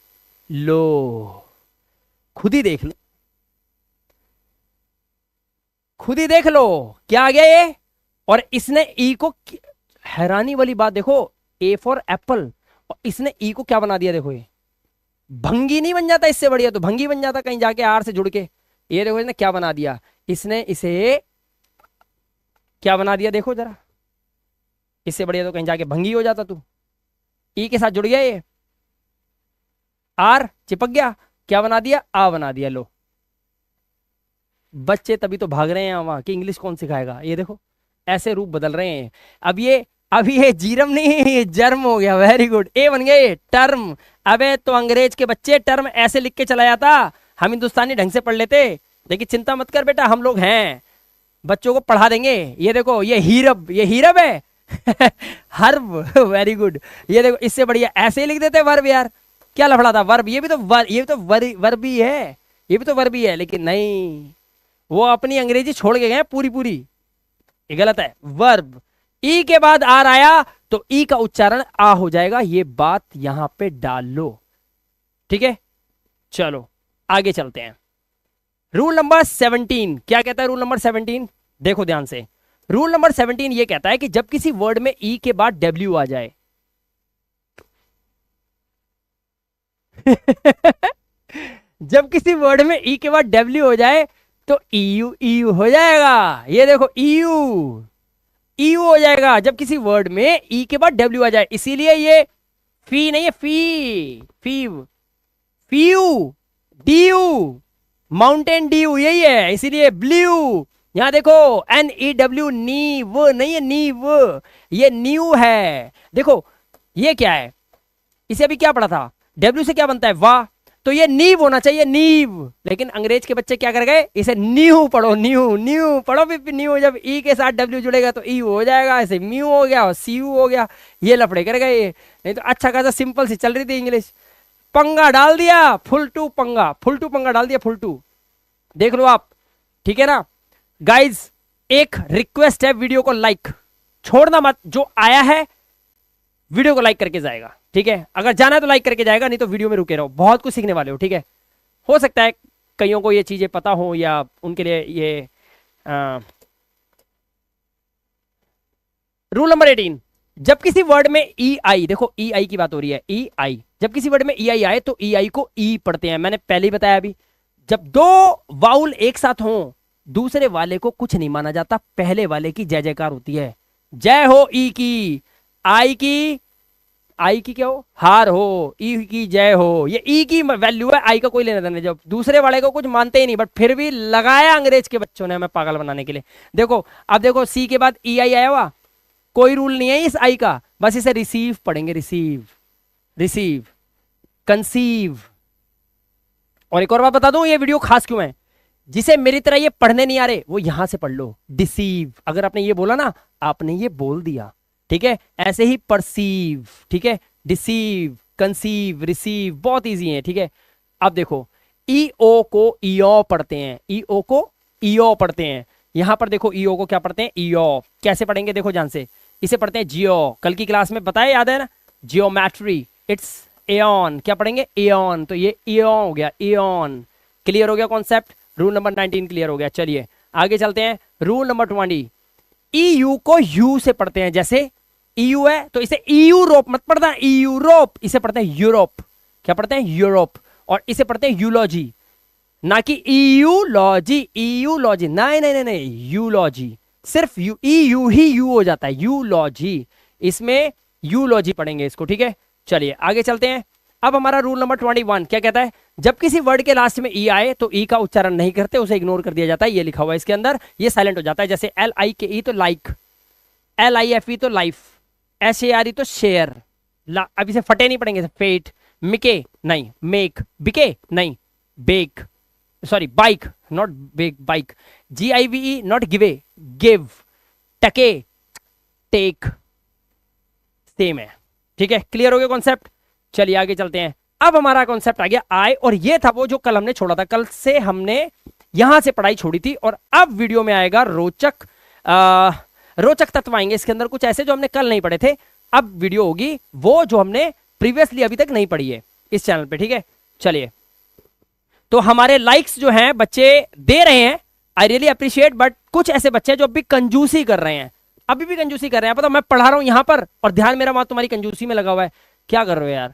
लो खुद ही देख लो, खुद ही देख लो क्या आ गया ये। और इसने ई को, हैरानी वाली बात देखो, ए फॉर एप्पल, और इसने ई को क्या बना दिया, देखो ये भंगी नहीं बन जाता, इससे बढ़िया तो भंगी बन जाता कहीं जाके आर से जुड़ के। ये देखो इसने क्या बना दिया, इसने इसे क्या बना दिया, देखो जरा, इससे बढ़िया तो कहीं जाके भंगी हो जाता तू। ई के साथ जुड़ गया ये, आर चिपक गया, क्या बना दिया, आ बना दिया। लो बच्चे तभी तो भाग रहे हैं वहां कि इंग्लिश कौन सिखाएगा। ये देखो ऐसे रूप बदल रहे हैं। अब ये जीरम नहीं, ये जर्म हो गया। वेरी गुड, ए बन गया ये टर्म। अबे तो अंग्रेज के बच्चे टर्म ऐसे लिख के चला जाता, हम हिंदुस्तानी ढंग से पढ़ लेते। लेकिन चिंता मत कर बेटा, हम लोग हैं, बच्चों को पढ़ा देंगे। ये देखो ये हीरब, ये हीरब है हर्ब, वेरी गुड। ये देखो इससे बढ़िया ऐसे ही लिख देते वर्ब, यार क्या लफड़ा था, वर्ब, ये भी तो वर्ब ही है, ये भी तो वर्ब ही है, लेकिन नहीं, वो अपनी अंग्रेजी छोड़ के गए पूरी पूरी, ये गलत है। वर्ब, ई के बाद आर आया तो ई का उच्चारण आ हो जाएगा, ये बात यहां पे डाल लो, ठीक है। चलो आगे चलते हैं। रूल नंबर 17 क्या कहता है, रूल नंबर 17 देखो ध्यान से। रूल नंबर 17 ये कहता है कि जब किसी वर्ड में ई के बाद डब्ल्यू आ जाए जब किसी वर्ड में ई के बाद डब्ल्यू हो जाए तो ईयू ईयू हो जाएगा। ये देखो ईयू ईयू हो जाएगा जब किसी वर्ड में ई के बाद डब्ल्यू आ जाए, इसीलिए ये फी नहीं है, फी, फीव, फीयू, डीयू, माउंटेन ड्यू यही है, इसीलिए ब्लू। यहां देखो NEW, नीव नहीं है, नीव, ये न्यू है। देखो ये क्या है, इसे अभी क्या पढ़ा था, डब्ल्यू से क्या बनता है, वाह, तो ये नीव होना चाहिए, नीव। लेकिन अंग्रेज के बच्चे क्या कर गए, इसे न्यू पढ़ो, न्यू न्यू पढ़ो, भी न्यू, जब ई के साथ डब्ल्यू जुड़ेगा तो ई हो जाएगा, ऐसे म्यू हो गया और सी हो गया, ये लफड़े कर गए। नहीं तो अच्छा खासा सिंपल सी चल रही थी इंग्लिश, पंगा डाल दिया, फुल टू पंगा, फुल टू पंगा डाल दिया, फुल टू। देख लो आप, ठीक है ना गाइज। एक रिक्वेस्ट है, वीडियो को लाइक छोड़ना मत, जो आया है वीडियो को लाइक करके जाएगा, ठीक है। अगर जाना है तो लाइक करके जाएगा, नहीं तो वीडियो में रुके रहो, बहुत कुछ सीखने वाले हो, ठीक है। हो सकता है कईयों को ये चीजें पता हो या उनके लिए ये रूल नंबर 18, जब किसी वर्ड में ई आई, देखो ई आई की बात हो रही है, ई आई, जब किसी वर्ड में ई आई आए तो ई आई को ई पढ़ते हैं, मैंने पहले ही बताया। अभी जब दो वाउल एक साथ हों, दूसरे वाले को कुछ नहीं माना जाता, पहले वाले की जय जयकार होती है, जय हो ई की, आई की, आई की क्या हो, हार हो, ई की जय हो, ये ई की वैल्यू है, आई का कोई लेना देना। जब दूसरे वाले को कुछ मानते ही नहीं, बट फिर भी लगाया अंग्रेज के बच्चों ने हमें पागल बनाने के लिए। देखो अब देखो सी के बाद ई आई आया हुआ, कोई रूल नहीं है इस आई का, बस इसे रिसीव पढ़ेंगे, रिसीव, रिसीव, कंसीव। और एक और बात बता दूं, ये वीडियो खास क्यों है, जिसे मेरी तरह ये पढ़ने नहीं आ रहे वो यहां से पढ़ लो, डिसीव, अगर आपने ये बोला ना, आपने ये बोल दिया, ठीक है। ऐसे ही परसीव, ठीक है, डिसीव, कंसीव, रिसीव, बहुत इजी है, ठीक है। अब देखो ई ओ को ईओ पढ़ते हैं, ई ओ को ईओ पढ़ते हैं। यहां पर देखो ईओ को क्या पढ़ते हैं, ईओ। कैसे पढ़ेंगे देखो ध्यान से, इसे पढ़ते हैं जियो। कल की क्लास में बताया, याद है ना, जियोमेट्री, इट्स एओन। क्या पढ़ेंगे, एओन। तो ये एओन हो गया, एओन। क्लियर हो गया कॉन्सेप्ट। रूल नंबर 19 क्लियर हो गया। चलिए आगे चलते हैं। रूल नंबर 20, ईयू को यू से पढ़ते हैं। जैसे ईयू है तो इसे यूरोप मत पढ़ना, यूरोप, इसे पढ़ते हैं यूरोप। क्या पढ़ते हैं, यूरोप। और इसे पढ़ते हैं यूलॉजी, ना कि ईयूलॉजी। ईयूलॉजी नहीं नहीं नहीं नहीं, यूलॉजी। सिर्फ यू, ईयू ही यू हो जाता है, यूलॉजी। इसमें यूलॉजी पढ़ेंगे इसको, ठीक है। चलिए आगे चलते हैं। अब हमारा रूल नंबर 21 क्या कहता है, जब किसी वर्ड के लास्ट में ई आए तो ई का उच्चारण नहीं करते, उसे इग्नोर कर दिया जाता है। ये लिखा हुआ है इसके अंदर, ये साइलेंट हो जाता है। जैसे LIKE तो लाइक, LIFE तो लाइफ, SARE तो शेयर। अब इसे फटे नहीं पड़ेंगे, फेट। मिके नहीं, मेक। बिके नहीं, bake. Sorry bike, not bake, bike. GIVE not गिवे, गिव। टके, टेक। सेम है, ठीक है। क्लियर हो गया कॉन्सेप्ट। चलिए आगे चलते हैं। अब हमारा कॉन्सेप्ट आ गया आई, और ये था वो जो कल हमने छोड़ा था। कल से हमने यहां से पढ़ाई छोड़ी थी, और अब वीडियो में आएगा रोचक रोचक तत्व आएंगे इसके अंदर, कुछ ऐसे जो हमने कल नहीं पढ़े थे। अब वीडियो होगी वो जो हमने प्रीवियसली अभी तक नहीं पढ़ी है इस चैनल पे, ठीक है। चलिए, तो हमारे लाइक्स जो हैं बच्चे दे रहे हैं, आई रियली अप्रिशिएट, बट कुछ ऐसे बच्चे जो अभी कंजूसी कर रहे हैं, अभी भी कंजूसी कर रहे हैं। पता, मैं पढ़ा रहा हूं यहां पर और ध्यान मेरा वहां तुम्हारी कंजूसी में लगा हुआ है। क्या कर रहे हो यार,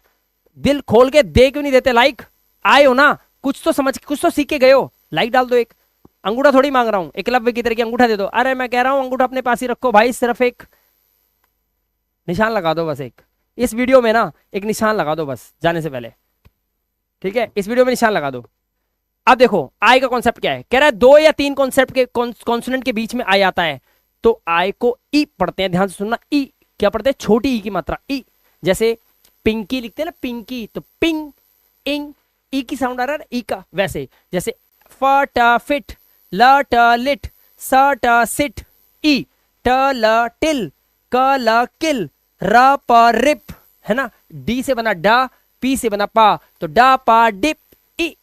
दिल खोल के दे क्यों नहीं देते लाइक? आए हो ना, कुछ तो समझ, कुछ तो सीख के गए हो, लाइक डाल दो। एक अंगूठा थोड़ी मांग रहा हूं, एकलव्य की तरह की अंगूठा दे दो। अरे मैं कह रहा हूं अंगूठा अपने पास ही रखो भाई, सिर्फ एक निशान लगा दो बस। एक इस वीडियो में ना एक निशान लगा दो बस जाने से पहले, ठीक है। इस वीडियो में निशान लगा दो। अब देखो आई का कॉन्सेप्ट क्या है, कह रहा है 2 या 3 कॉन्सेप्ट के कॉन्सोनेंट के बीच में आई आता है तो आई को ई पढ़ते हैं। ध्यान से सुनना, ई क्या पढ़ते हैं, छोटी ई की मात्रा ई। जैसे पिंकी लिखते हैं ना, पिंकी, तो पिंग, इंग, ई की साउंड आ रहा है ई का। वैसे जैसे फट फिट, लट लिट, सट सिट, ई ट ल टिल, क ल किल, र प रिप, है ना। डी से बना डा, पी से बना पा, तो डा पा डिप, ई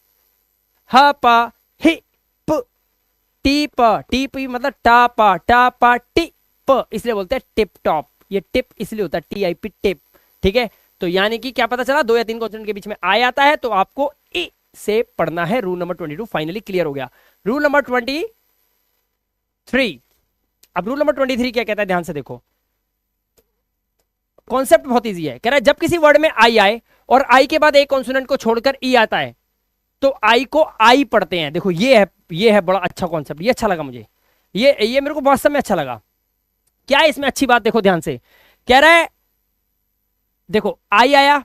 ह पा हि प, टी प, टी पी मतलब टा पा टी प, इसलिए बोलते हैं टिप टॉप। ये टिप इसलिए होता है TIP, टिप, ठीक है। तो यानी कि क्या पता चला, 2 या 3 कॉन्सोनेंट के बीच में आ आता है तो आपको ई से पढ़ना है। रूल नंबर 22 फाइनली क्लियर हो गया। Rule number 23। अब रूल नंबर 23 क्या कहता है, ध्यान से देखो। कॉन्सेप्ट बहुत इजी है, कह रहा है जब किसी वर्ड में आई आए और आई के बाद एक कॉन्सोनेंट को छोड़कर ई आता है तो आई को आई पढ़ते हैं। देखो ये है बड़ा अच्छा कॉन्सेप्ट, ये अच्छा लगा मुझे, ये मेरे को वास्तव में अच्छा लगा। क्या है इसमें अच्छी बात, देखो ध्यान से। कह रहा है देखो आई आया,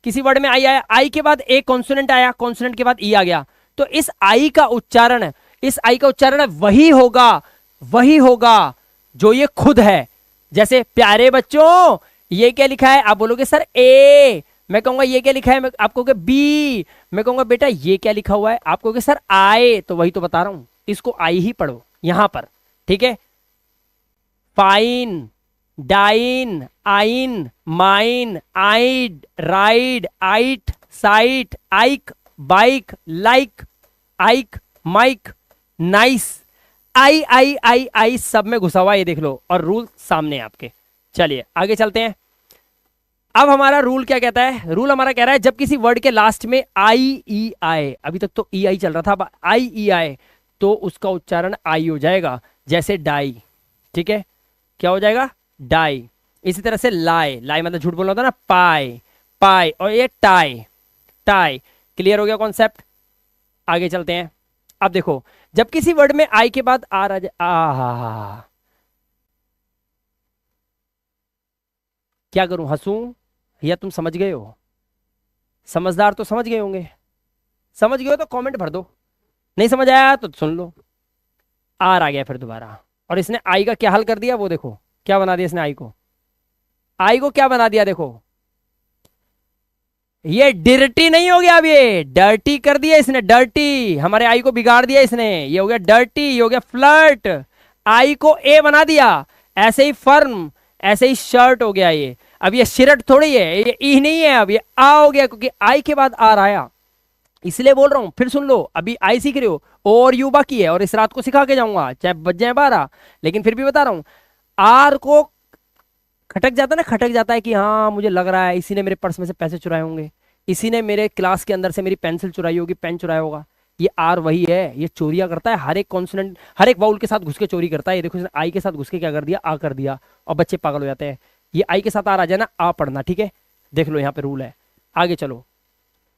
किसी वर्ड में आई आया, आई के बाद एक कॉन्सोनेंट आया, कॉन्सोनेंट के बाद ई आ गया, तो इस आई का उच्चारण वही होगा जो ये खुद है। जैसे प्यारे बच्चों ये क्या लिखा है, आप बोलोगे सर ए, मैं कहूंगा ये क्या लिखा है, मैं आप कहोगे बी, मैं कहूंगा बेटा ये क्या लिखा हुआ है, आप कहोगे सर आए। तो वही तो बता रहा हूं, इसको आई ही पढ़ो यहां पर, ठीक है। फाइन, डाइन, आइन, माइन, आइड, राइड, आइट, साइट, आइक, बाइक, लाइक, आइक, माइक, नाइस, आई सब में घुसा हुआ, ये देख लो, और रूल सामने आपके। चलिए आगे चलते हैं। अब हमारा रूल क्या कहता है, रूल हमारा कह रहा है जब किसी वर्ड के लास्ट में आई ई आए, अभी तक तो ई आई चल रहा था, अब आई ई आए तो उसका उच्चारण आई हो जाएगा। जैसे डाई, ठीक है, क्या हो जाएगा, डाई। इसी तरह से लाई, लाई मतलब झूठ बोलना होता है ना, पाई, पाई, और ये टाई, टाई। क्लियर हो गया कॉन्सेप्ट। आगे चलते हैं। अब देखो जब किसी वर्ड में आई के बाद आ रहा, क्या करूं, हंसूं या तुम समझ गए हो? समझदार तो समझ गए होंगे, समझ गए हो तो कमेंट भर दो, नहीं समझ आया तो सुन लो। आर आ गया फिर दोबारा, और इसने आई का क्या हाल कर दिया, वो देखो क्या बना दिया इसने। आई को क्या बना दिया, देखो ये डर्टी नहीं हो गया, अब ये डर्टी कर दिया इसने, डर्टी। हमारे आई को बिगाड़ दिया इसने, ये हो गया डर्टी, ये हो गया फ्लर्ट। आई को ए बना दिया, ऐसे ही फर्म, ऐसे ही शर्ट हो गया ये। अब ये शर्ट थोड़ी है, ये ई नहीं है, अब ये आ हो गया, क्योंकि आई के बाद आर आया। इसलिए बोल रहा हूं, फिर सुन लो, अभी आई सीख रहे हो और यू बाकी है, और इस रात को सिखा के जाऊंगा चाहे बज जाए 12, लेकिन फिर भी बता रहा हूं। आर को खटक जाता है ना, खटक जाता है कि हाँ मुझे लग रहा है इसी ने मेरे पर्स में से पैसे चुराए होंगे, इसी ने मेरे क्लास के अंदर से मेरी पेंसिल चुराई होगी, पेन चुराया होगा। ये आर वही है, ये चोरियां करता है, हर एक कॉन्सोनेंट हर एक वाउल के साथ घुस के चोरी करता है। ये देखो, इसने आई के साथ घुस के क्या कर दिया, आ कर दिया, और बच्चे पागल हो जाते हैं। ये आई के साथ आर आ जाए ना, आ पढ़ना, ठीक है, देख लो यहाँ पे रूल है। आगे चलो,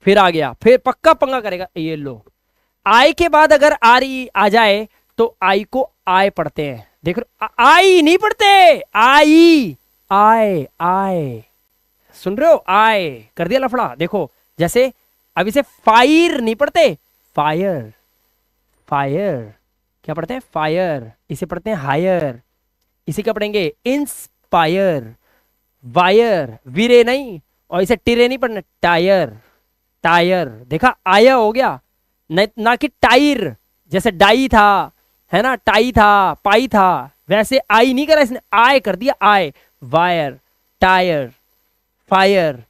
फिर आ गया, फिर पक्का पंगा करेगा, ये लो, आई के बाद अगर आर ई आ जाए तो आई को आय पढ़ते हैं, देख लो, आई नहीं पढ़ते, आई, आय, आय, सुन रहे हो, आय कर दिया लफड़ा। देखो जैसे अब इसे फायर नहीं पढ़ते, फायर, फायर, क्या पढ़ते हैं, फायर, इसे पढ़ते हैं हायर, इसे क्या पढ़ेंगे, इंस्पायर, वायर, वीरे नहीं, और इसे टिरे नहीं पढ़ना, टायर, टायर, देखा आया हो गया, ना कि टायर, जैसे डाई था, है ना, टाई था, पाई था, वैसे आई नहीं करा इसने, आय कर दिया, आय, वायर, टायर, फायर,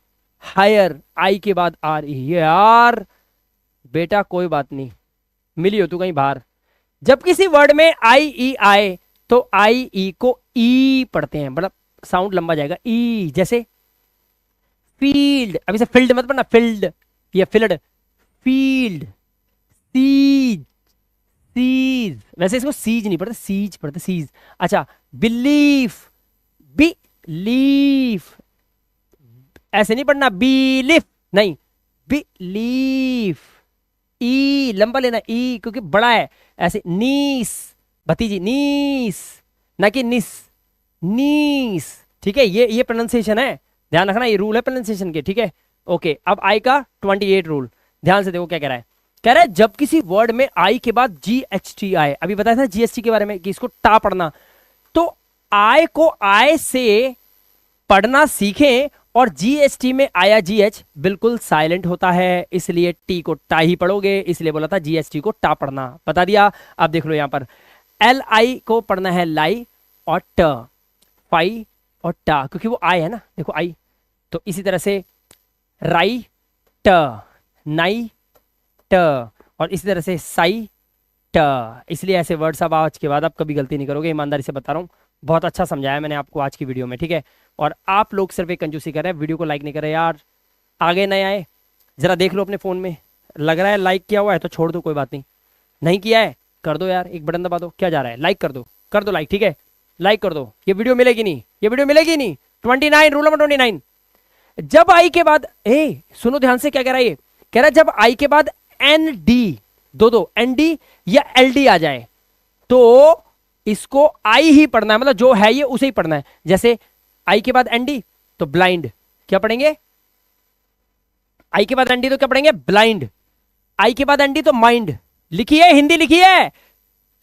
हायर, आई के बाद आर ई। यार बेटा कोई बात नहीं, मिली हो तू कहीं बाहर। जब किसी वर्ड में आई ई आए तो आई ई को ई पढ़ते हैं, मतलब साउंड लंबा जाएगा, ई, जैसे फील्ड, अब इसे फील्ड मत पढ़ना, फील्ड या फील्ड, फील्ड, सीज, सीज, वैसे इसको सीज नहीं पढ़ते, सीज पढ़ते, सीज। अच्छा, बिलीफ, बिलीफ, ऐसे नहीं पढ़ना, बिलीफ नहीं, बिलीफ, ई लंबा लेना, ई क्योंकि बड़ा है, ऐसे, नीस, भतीजी, नीस, ना कि निस, नीस, ठीक है, ये प्रोनाउंसिएशन है, ध्यान रखना, ये रूल है प्रोनाउंसिएशन के, ठीक है। ओके, अब आई का 28 रूल, ध्यान से देखो क्या कह रहा है। कह रहा है जब किसी वर्ड में आई के बाद जीएचटी आए, अभी बताया था जीएसटी के बारे में कि इसको टा पढ़ना, तो आई को आई से पढ़ना सीखें, और जीएसटी में आया जीएच बिल्कुल साइलेंट होता है, इसलिए टी को टा ही पढ़ोगे, इसलिए बोला था जीएसटी को टा पढ़ना, बता दिया। अब देख लो यहां पर एल आई को पढ़ना है लाई और ट, फाई और टा, क्योंकि वो आई है ना, देखो आई, तो इसी तरह से राई ट, नाई ट, और इसी तरह से साई ट, इसलिए ऐसे वर्ड्स अब आज के बाद आप कभी गलती नहीं करोगे, ईमानदारी से बता रहा हूँ। बहुत अच्छा समझाया मैंने आपको आज की वीडियो में, ठीक है। और आप लोग सिर्फ एक कंजूसी कर रहे हैं, वीडियो को लाइक नहीं कर रहे यार, आगे नए आए, जरा देख लो अपने फोन में, लग रहा है लाइक किया हुआ है तो छोड़ दो, कोई बात नहीं, नहीं किया है कर दो यार, एक बटन दबा दो, क्या जा रहा है, लाइक कर दो लाइक, ठीक है, लाइक कर दो, ये वीडियो मिलेगी नहीं, ये वीडियो मिलेगी नहीं। 29 रूल नंबर 29, जब आई के बाद, ए सुनो ध्यान से क्या कह रहा है ये, कह रहा है जब आई के बाद एन डी, दो एन डी या एल डी आ जाए तो इसको आई ही पढ़ना है, मतलब जो है ये उसे ही पढ़ना है। जैसे आई के बाद एनडी तो ब्लाइंड, क्या पढ़ेंगे, आई के बाद एनडी तो क्या पढ़ेंगे, ब्लाइंड, आई के बाद एनडी तो माइंड, लिखी है हिंदी, लिखी है,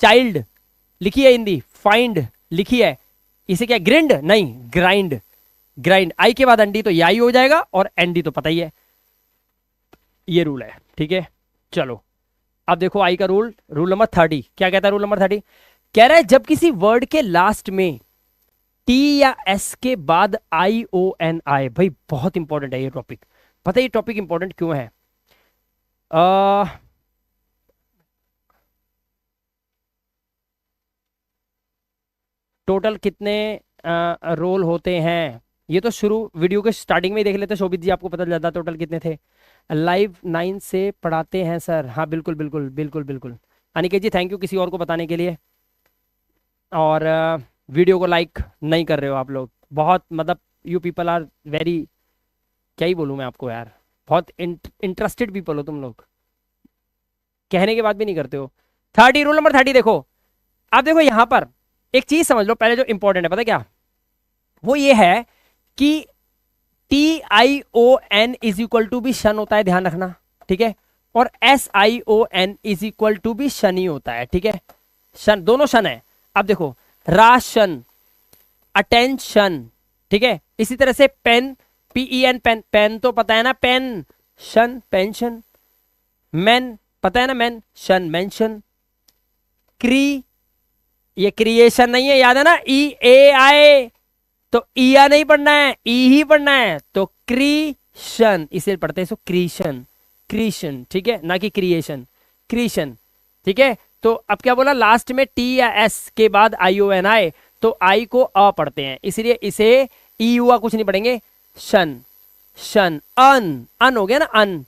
चाइल्ड लिखी है हिंदी, फाइंड लिखी है, इसे क्या ग्रिंड नहीं, ग्राइंड, ग्राइंड, आई के बाद एनडी तो याई हो जाएगा, और एनडी तो पता ही है, ये रूल है, ठीक है। चलो अब देखो आई का रूल, रूल नंबर 30 क्या कहता है, रूल नंबर 30 कह रहा है जब किसी वर्ड के लास्ट में टी या एस के बाद आई ओ एन आए, भाई बहुत इंपॉर्टेंट है ये टॉपिक, पता है ये टॉपिक इंपॉर्टेंट क्यों है, टोटल कितने रोल होते हैं, ये तो शुरू वीडियो के स्टार्टिंग में ही देख लेते शोभित जी, आपको पता चल जाता टोटल कितने थे। लाइव 9 से पढ़ाते हैं सर, हाँ बिल्कुल बिल्कुल बिल्कुल बिल्कुल, अनिकेत जी थैंक यू किसी और को बताने के लिए। और वीडियो को लाइक नहीं कर रहे हो आप लोग, बहुत मतलब यू पीपल आर वेरी, क्या ही बोलूँ मैं आपको यार, बहुत इंटरेस्टेड पीपल हो तुम लोग, कहने के बाद भी नहीं करते हो। 30 रूल नंबर 30 देखो, आप देखो यहां पर एक चीज समझ लो पहले जो इंपॉर्टेंट है, पता क्या, वो ये है कि T I O N is equal to भी शन होता है, ध्यान रखना, ठीक है, और S I O N is equal to भी शन ही होता है, ठीक है, शन, दोनों शन है। अब देखो राशन, अटेंशन, ठीक है, इसी तरह से pen, P E N, pen, pen तो पता है ना, पेन, शन, पेंशन, मैन पता है ना, मैन, शन, मेंशन, क्री, ये क्रिएशन नहीं है, याद है ना, ई ए आए तो ईया नहीं पढ़ना है, ई ही पढ़ना है, तो क्रीशन, इसे पढ़ते हैं, सो क्रीशन, क्रिएशन, ठीक है, ना कि क्रिएशन, क्रिएशन, ठीक है। तो अब क्या बोला, लास्ट में टी या एस के बाद आई ओ एन आए तो आई को अ पढ़ते हैं, इसलिए इसे ई हुआ कुछ नहीं पढ़ेंगे, शन, शन, अन, अन हो गया ना, अन,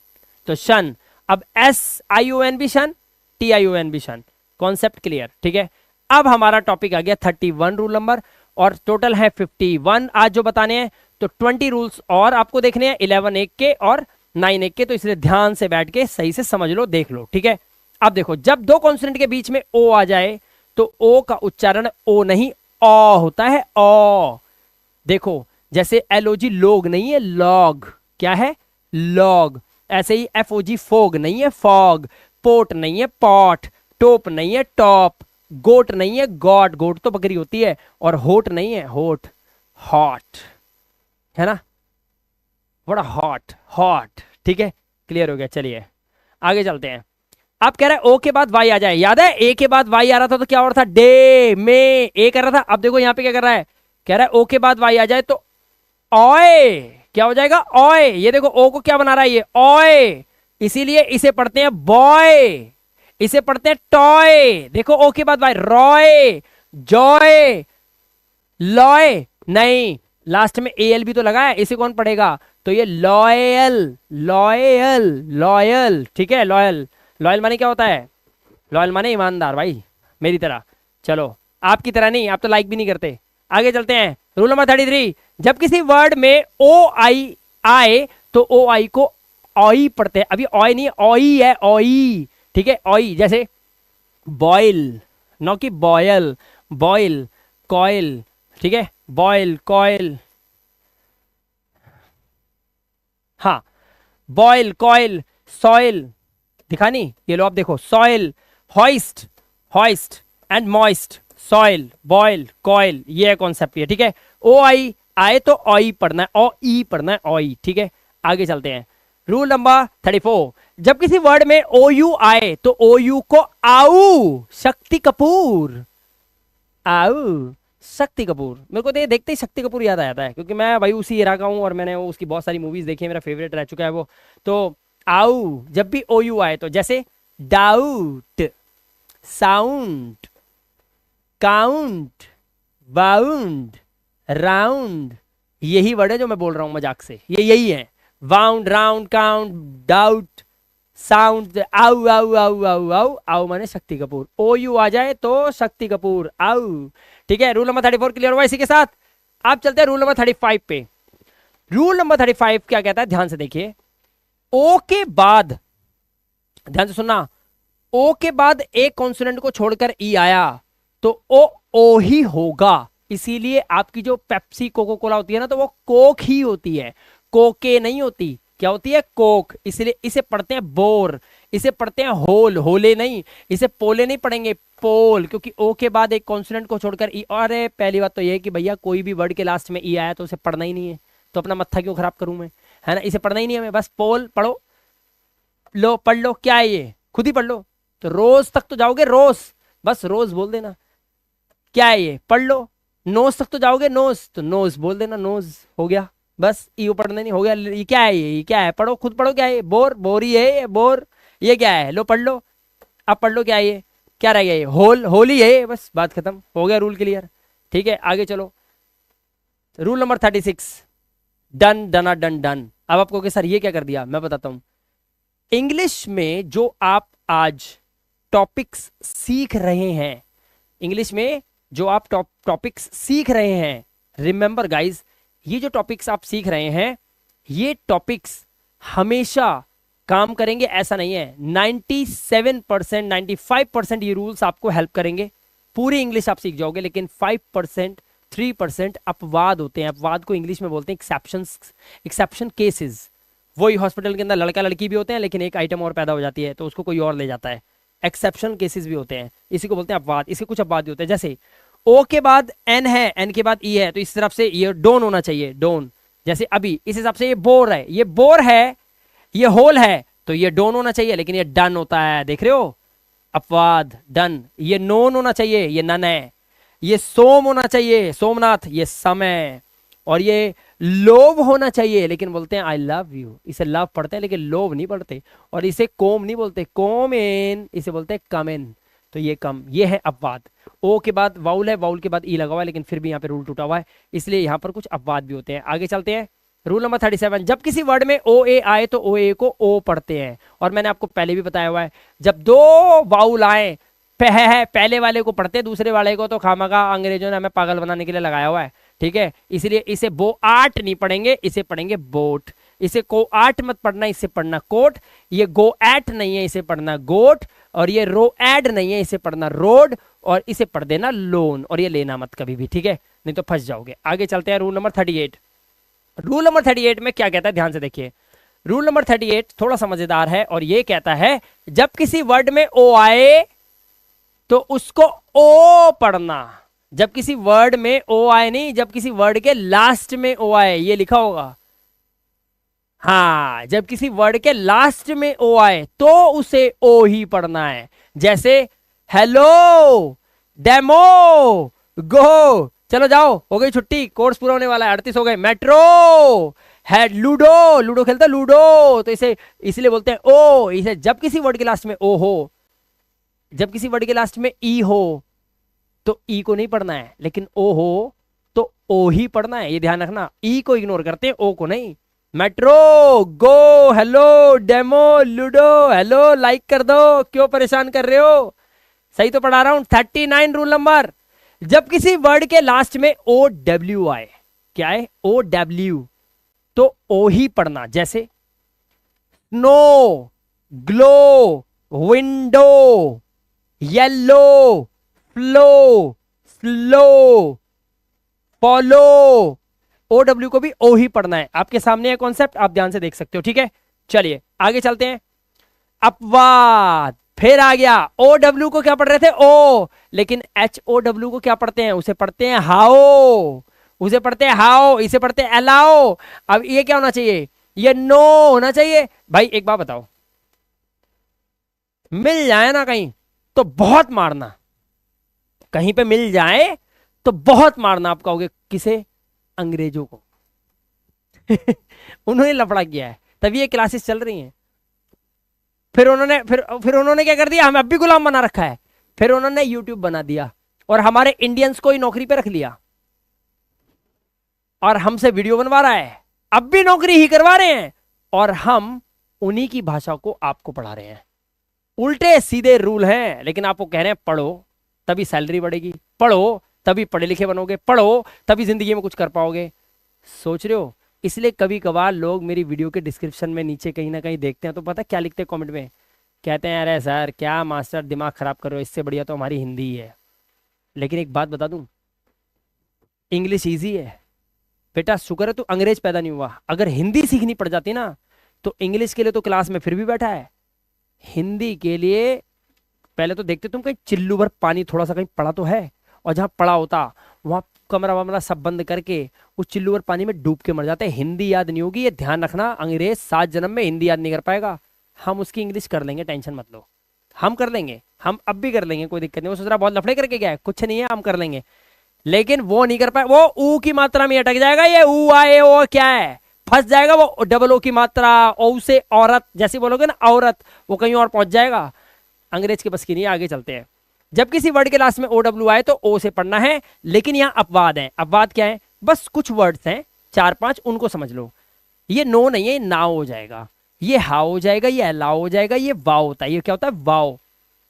तो शन। अब एस आई ओ एन भी शन, टी आई ओ एन भी शन, कॉन्सेप्ट क्लियर, ठीक है। अब हमारा टॉपिक आ गया 31 रूल नंबर, और टोटल है 51 आज जो बताने हैं। तो 20 रूल्स और आपको देखने हैं, 11 एक के और 9 एक के, तो इसलिए ध्यान से बैठ के सही से समझ लो, देख लो, ठीक है। अब देखो, जब दो कॉन्सोनेंट के बीच में ओ आ जाए तो ओ का उच्चारण ओ नहीं ओ होता है, ओ। देखो जैसे एलओजी लोग नहीं है, लॉग, क्या है, लॉग। ऐसे ही एफओजी फोग नहीं है, फॉग। पोट नहीं है, पॉट। टोप नहीं है, टॉप। गोट नहीं है, गॉड, गोट तो बकरी होती है। और होट नहीं है, होट, हॉट, है ना, बड़ा हॉट, हॉट, ठीक है, क्लियर हो गया। चलिए आगे चलते हैं। अब कह रहा है ओ के बाद वाई आ जाए, याद है ए के बाद वाई आ रहा था तो क्या हो रहा था, डे में ए कर रहा था। अब देखो यहां पे क्या कर रहा है, कह रहा है ओ के बाद वाई आ जाए तो ओए, क्या हो जाएगा, ओए। ये देखो ओ को क्या बना रहा है, ये ओए, इसीलिए इसे पढ़ते हैं बॉय, इसे पढ़ते हैं टॉय। देखो ओ के बाद वाई, रॉय, जॉय, लॉय, नहीं, लास्ट में एल भी तो लगा है, इसे कौन पढ़ेगा, तो ये लॉयल, लॉयल, लॉयल, ठीक है, लॉयल। लॉयल माने क्या होता है, लॉयल माने ईमानदार भाई, मेरी तरह। चलो आपकी तरह नहीं, आप तो लाइक भी नहीं करते। आगे चलते हैं, रूल नंबर 33, जब किसी वर्ड में ओ आई आए तो ओ आई को ऑई पढ़ते हैं। अभी ऑय नहीं, ऑई है, ऑई, ठीक है, ऑई। जैसे बॉयल, नो कि बॉयल, बॉयल, कॉयल, ठीक है, बॉयल, कॉयल, हाँ, बॉयल, कॉयल, सॉइल, दिखा नहीं, ये लो आप देखो, soil, hoist, hoist and moist, soil, boil, coil, ये कॉन्सेप्ट है, ठीक है। ओ आई आए तो ऑई पढ़ना है, ओ ई पढ़ना है, ऑई, ठीक है। आगे चलते हैं, रूल नंबर 34, जब किसी वर्ड में ओ यू आए तो ओ यू को आऊ, शक्ति कपूर, आऊ, शक्ति कपूर। मेरे को तो देखते ही शक्ति कपूर याद आ जाता है, क्योंकि मैं भाई उसी एरा का हूं और मैंने वो उसकी बहुत सारी मूवीज देखी है, मेरा फेवरेट रह चुका है वो। तो आऊ, जब भी ओ यू आए तो जैसे doubt, sound, count, bound, round, यही वर्ड है जो मैं बोल रहा हूं मजाक से, ये यही है, wound, round, count, doubt, sound, आउ आउ आउ आउ आउ, आउ माने शक्ति कपूर। ओ यू आ जाए तो शक्ति कपूर, आउ, ठीक है। रूल नंबर 34 क्लियर हुआ इसी के साथ। आप चलते हैं रूल नंबर 35 पे। रूल नंबर 35 क्या कहता है, ध्यान से देखिए, ओ के बाद, ध्यान से सुनना, ओ के बाद एक कॉन्सोनेंट को छोड़कर ई आया तो ओ ही होगा, इसीलिए आपकी जो पेप्सी कोको कोला होती है ना, तो वो कोक ही होती है, कोके नहीं होती, क्या होती है, कोक। इसलिए इसे पढ़ते हैं बोर, इसे पढ़ते हैं होल, होले नहीं, इसे पोले नहीं पढ़ेंगे, पोल, क्योंकि ओ के बाद एक कॉन्सोनेंट को छोड़कर ई। अरे पहली बात तो यह है कि भैया कोई भी वर्ड के लास्ट में ई आया तो उसे पढ़ना ही नहीं है, तो अपना मत्था क्यों खराब करूं मैं, है ना, इसे पढ़ना ही नहीं है हमें, बस पोल पढ़ो, लो पढ़ लो, क्या है ये, खुद ही पढ़ लो। तो रोज तक तो जाओगे, रोज, बस रोज बोल देना, क्या है ये, पढ़ लो। नोज तक तो जाओगे, नोज, तो नोज बोल देना, नोज हो गया, बस ई पढ़ना नहीं, हो गया। ये क्या है, ये क्या है, पढ़ो, खुद पढ़ो, क्या है ये, बोर, बोरी है ये, बोर, ये क्या है, लो पढ़ लो, अब पढ़ लो, क्या है ये, क्या रह गया ये, होल, होली है, बस बात खत्म, हो गया, रूल क्लियर, ठीक है। आगे चलो, रूल नंबर 36, डन, डना, डन, डन। अब आपको कि सर ये क्या कर दिया, मैं बताता हूं। इंग्लिश में जो आप आज टॉपिक्स सीख रहे हैं, इंग्लिश में जो आप टॉपिक्स सीख रहे हैं, रिमेंबर गाइज, ये जो टॉपिक्स आप सीख रहे हैं, ये टॉपिक्स हमेशा काम करेंगे ऐसा नहीं है। 97%, 95% ये रूल्स आपको हेल्प करेंगे, पूरी इंग्लिश आप सीख जाओगे, लेकिन 5%, 3% अपवाद होते हैं। अपवाद को इंग्लिश में बोलते हैं एक्सेप्शंस, एक्सेप्शन केसेस। वही हॉस्पिटल के अंदर लड़का लड़की भी होते हैं, लेकिन एक आइटम और पैदा हो जाती है तो उसको कोई और ले जाता है, एक्सेप्शन केसेस भी होते हैं, इसी को बोलते हैं अपवाद। इसके कुछ अपवाद भी होते हैं, जैसे ओ के बाद एन है, एन के बाद ई है, तो इस तरफ से ये डोन होना चाहिए, डोन। जैसे अभी इस हिसाब से ये बोर है, ये बोर है, ये होल है, तो ये डोन होना चाहिए, लेकिन ये डन होता है, देख रहे हो, अपवाद, डन। ये नोन होना चाहिए, ये नन है। ये सोम होना चाहिए, सोमनाथ, ये समय। और ये लोभ होना चाहिए, लेकिन बोलते हैं आई लव यू। इसे लव पढ़ते हैं लेकिन लोभ नहीं पढ़ते। और इसे कोम नहीं बोलते, कोम इन, इसे बोलते हैं कम इन। तो ये कम, ये है अपवाद। ओ के बाद वाउल है, वाउल के बाद ई लगा हुआ है, लेकिन फिर भी यहाँ पे रूल टूटा हुआ है, इसलिए यहाँ पर कुछ अपवाद भी होते हैं। आगे चलते हैं। रूल नंबर 37, जब किसी वर्ड में ओ ए आए तो ओ ए को ओ पढ़ते हैं। और मैंने आपको पहले भी बताया हुआ है, जब दो वाउल आए पहले वाले को पढ़ते, दूसरे वाले को तो खामखा अंग्रेजों ने हमें पागल बनाने के लिए लगाया हुआ है, ठीक है। इसलिए इसे बो आट नहीं पढ़ेंगे, इसे पढ़ेंगे बोट। इसे को आट मत पढ़ना, इसे पढ़ना कोट। ये गो एट नहीं है, इसे पढ़ना गोट। और ये रो एड नहीं है, इसे पढ़ना रोड। और इसे पढ़ देना लोन। और ये लेना मत कभी भी, ठीक है, नहीं तो फंस जाओगे। आगे चलते हैं। Rule number 38। रूल नंबर 38 में क्या कहता है, ध्यान से देखिए। रूल नंबर 38 थोड़ा सा मजेदार है, और ये कहता है जब किसी वर्ड में ओ आए तो उसको ओ पढ़ना। जब किसी वर्ड में ओ आए, नहीं, जब किसी वर्ड के लास्ट में ओ आए, ये लिखा होगा। हाँ, जब किसी वर्ड के लास्ट में ओ आए तो उसे ओ ही पढ़ना है। जैसे हेलो, डेमो, गो, चलो जाओ, हो गई छुट्टी, कोर्स पूरा होने वाला है, 38 हो गए। मेट्रो है, लूडो, लूडो खेलता लूडो, तो इसे इसलिए बोलते हैं ओ। इसे जब किसी वर्ड के लास्ट में ओ हो, जब किसी वर्ड के लास्ट में ई हो तो ई को नहीं पढ़ना है, लेकिन ओ हो तो ओ ही पढ़ना है, ये ध्यान रखना। ई को इग्नोर करते हैं, ओ को नहीं। Metro, go, hello, demo, ludo, hello, like कर दो, क्यों परेशान कर रहे हो, सही तो पढ़ा रहा हूं। 39 रूल नंबर, जब किसी वर्ड के लास्ट में ओ डब्ल्यू आए, क्या है, ओ डब्ल्यू, तो ओ ही पढ़ना। जैसे snow, glow, window, yellow, flow, slow, follow, O W को भी ओ ही पढ़ना है। आपके सामने है कॉन्सेप्ट, आप ध्यान से देख सकते हो, ठीक है। चलिए आगे चलते हैं। अपवाद फिर आ गया। ओ डब्ल्यू को क्या पढ़ रहे थे, ओ, लेकिन एच ओ डब्ल्यू को क्या पढ़ते हैं, उसे पढ़ते हैं हाओ, उसे पढ़ते हैं हाओ, इसे पढ़ते हैं अलाओ। अब ये क्या होना चाहिए, ये नो होना चाहिए। भाई एक बात बताओ, मिल जाए ना कहीं तो बहुत मारना, कहीं पे मिल जाए तो बहुत मारना। आप कहोगे किसे, अंग्रेजों को। उन्होंने लफड़ा किया है, तभी ये क्लासेस चल रही हैं। फिर उन्होंने क्या कर दिया, हमें अब भी गुलाम बना रखा है। फिर उन्होंने यूट्यूब बना दिया और हमारे इंडियंस को ही नौकरी पे रख लिया, और हमसे वीडियो बनवा रहा है, अब भी नौकरी ही करवा रहे हैं, और हम उन्हीं की भाषा को आपको पढ़ा रहे हैं। उल्टे सीधे रूल हैं, लेकिन आपको कह रहे हैं पढ़ो तभी सैलरी बढ़ेगी, पढ़ो तभी पढ़े लिखे बनोगे, पढ़ो तभी जिंदगी में कुछ कर पाओगे। सोच रहे हो। इसलिए कभी कभार लोग मेरी वीडियो के डिस्क्रिप्शन में नीचे कहीं ना कहीं देखते हैं तो पता क्या लिखते हैं कमेंट में, कहते हैं अरे सर क्या मास्टर दिमाग खराब कर रहे हो, इससे बढ़िया तो हमारी हिंदी ही है। लेकिन एक बात बता दूं, इंग्लिश ईजी है बेटा, शुक्र है तू अंग्रेज पैदा नहीं हुआ। अगर हिंदी सीखनी पड़ जाती ना तो इंग्लिश के लिए तो क्लास में फिर भी बैठा है, हिंदी के लिए पहले तो देखते तुम कहीं चिल्लू भर पानी थोड़ा सा कहीं पड़ा तो है, और जहां पड़ा होता वहां कमरा वमरा सब बंद करके उस चिल्लू भर पानी में डूब के मर जाते। हिंदी याद नहीं होगी, ये ध्यान रखना। अंग्रेज 7 जन्म में हिंदी याद नहीं कर पाएगा, हम उसकी इंग्लिश कर लेंगे, टेंशन मत लो। हम कर लेंगे, हम अब भी कर लेंगे, कोई दिक्कत नहीं। वो सोच रहा बहुत लफड़े करके गया है, कुछ नहीं है, हम कर लेंगे। लेकिन वो नहीं कर पाए, वो ऊ की मात्रा में अटक जाएगा। ये ऊ आए ओ क्या है, फंस जाएगा वो डबल ओ की मात्रा, ओ से औरत जैसे बोलोगे ना औरत, वो कहीं और पहुंच जाएगा। अंग्रेज के बस की नहीं। आगे चलते हैं। जब किसी वर्ड के लास्ट में ओ डब्ल्यू आए तो ओ से पढ़ना है, लेकिन यहां अपवाद है। अपवाद क्या है, बस कुछ वर्ड्स हैं 4-5, उनको समझ लो। ये नो नहीं है, नाव हो जाएगा, ये हाउ हो जाएगा, ये अलाउ हो जाएगा, ये वाव होता है। ये क्या होता है, वाव,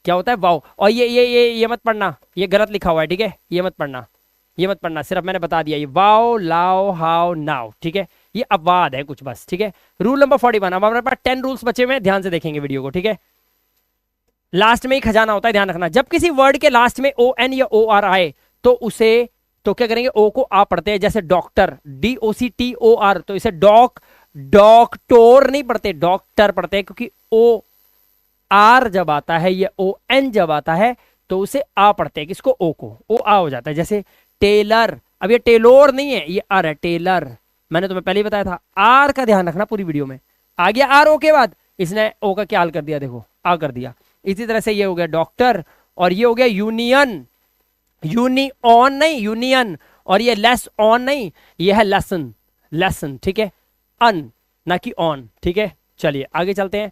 क्या होता है वाव। और ये मत पढ़ना, ये गलत लिखा हुआ है, ठीक है, ये मत पढ़ना, ये मत पढ़ना, सिर्फ मैंने बता दिया, ये वाव, लाओ, हाउ, नाउ, ठीक है। ये अपवाद है कुछ बस, ठीक है। Rule number 41। अब हमारे पास 10 रूल्स बचे हुए हैं, ध्यान से देखेंगे वीडियो को, ठीक है। लास्ट में ही खजाना होता है, ध्यान रखना। जब किसी वर्ड के लास्ट में ओ एन या ओ आर आए तो उसे, तो क्या करेंगे, ओ को आ पढ़ते हैं। जैसे डॉक्टर, DOCTOR, तो इसे डॉक्टर नहीं पढ़ते, डॉक्टर पढ़ते हैं, क्योंकि ओ आर जब आता है या ओ एन जब आता है तो उसे आ पढ़ते हैं। किसको, ओ को, ओ आ हो जाता है। जैसे टेलर, अब ये टेलोर नहीं है, ये आर है, टेलर। मैंने तुम्हें पहले ही बताया था, आर का ध्यान रखना पूरी वीडियो में। आ गया आर ओ के बाद, इसने ओ का क्या हाल कर दिया, देखो आ कर दिया। इसी तरह से ये हो गया डॉक्टर, और ये हो गया यूनियन, यूनिऑन नहीं यूनियन, और ये लेस ऑन नहीं, ये है लेसन, लेसन, ठीक है, अन ना कि ऑन, ठीक है। चलिए आगे चलते हैं।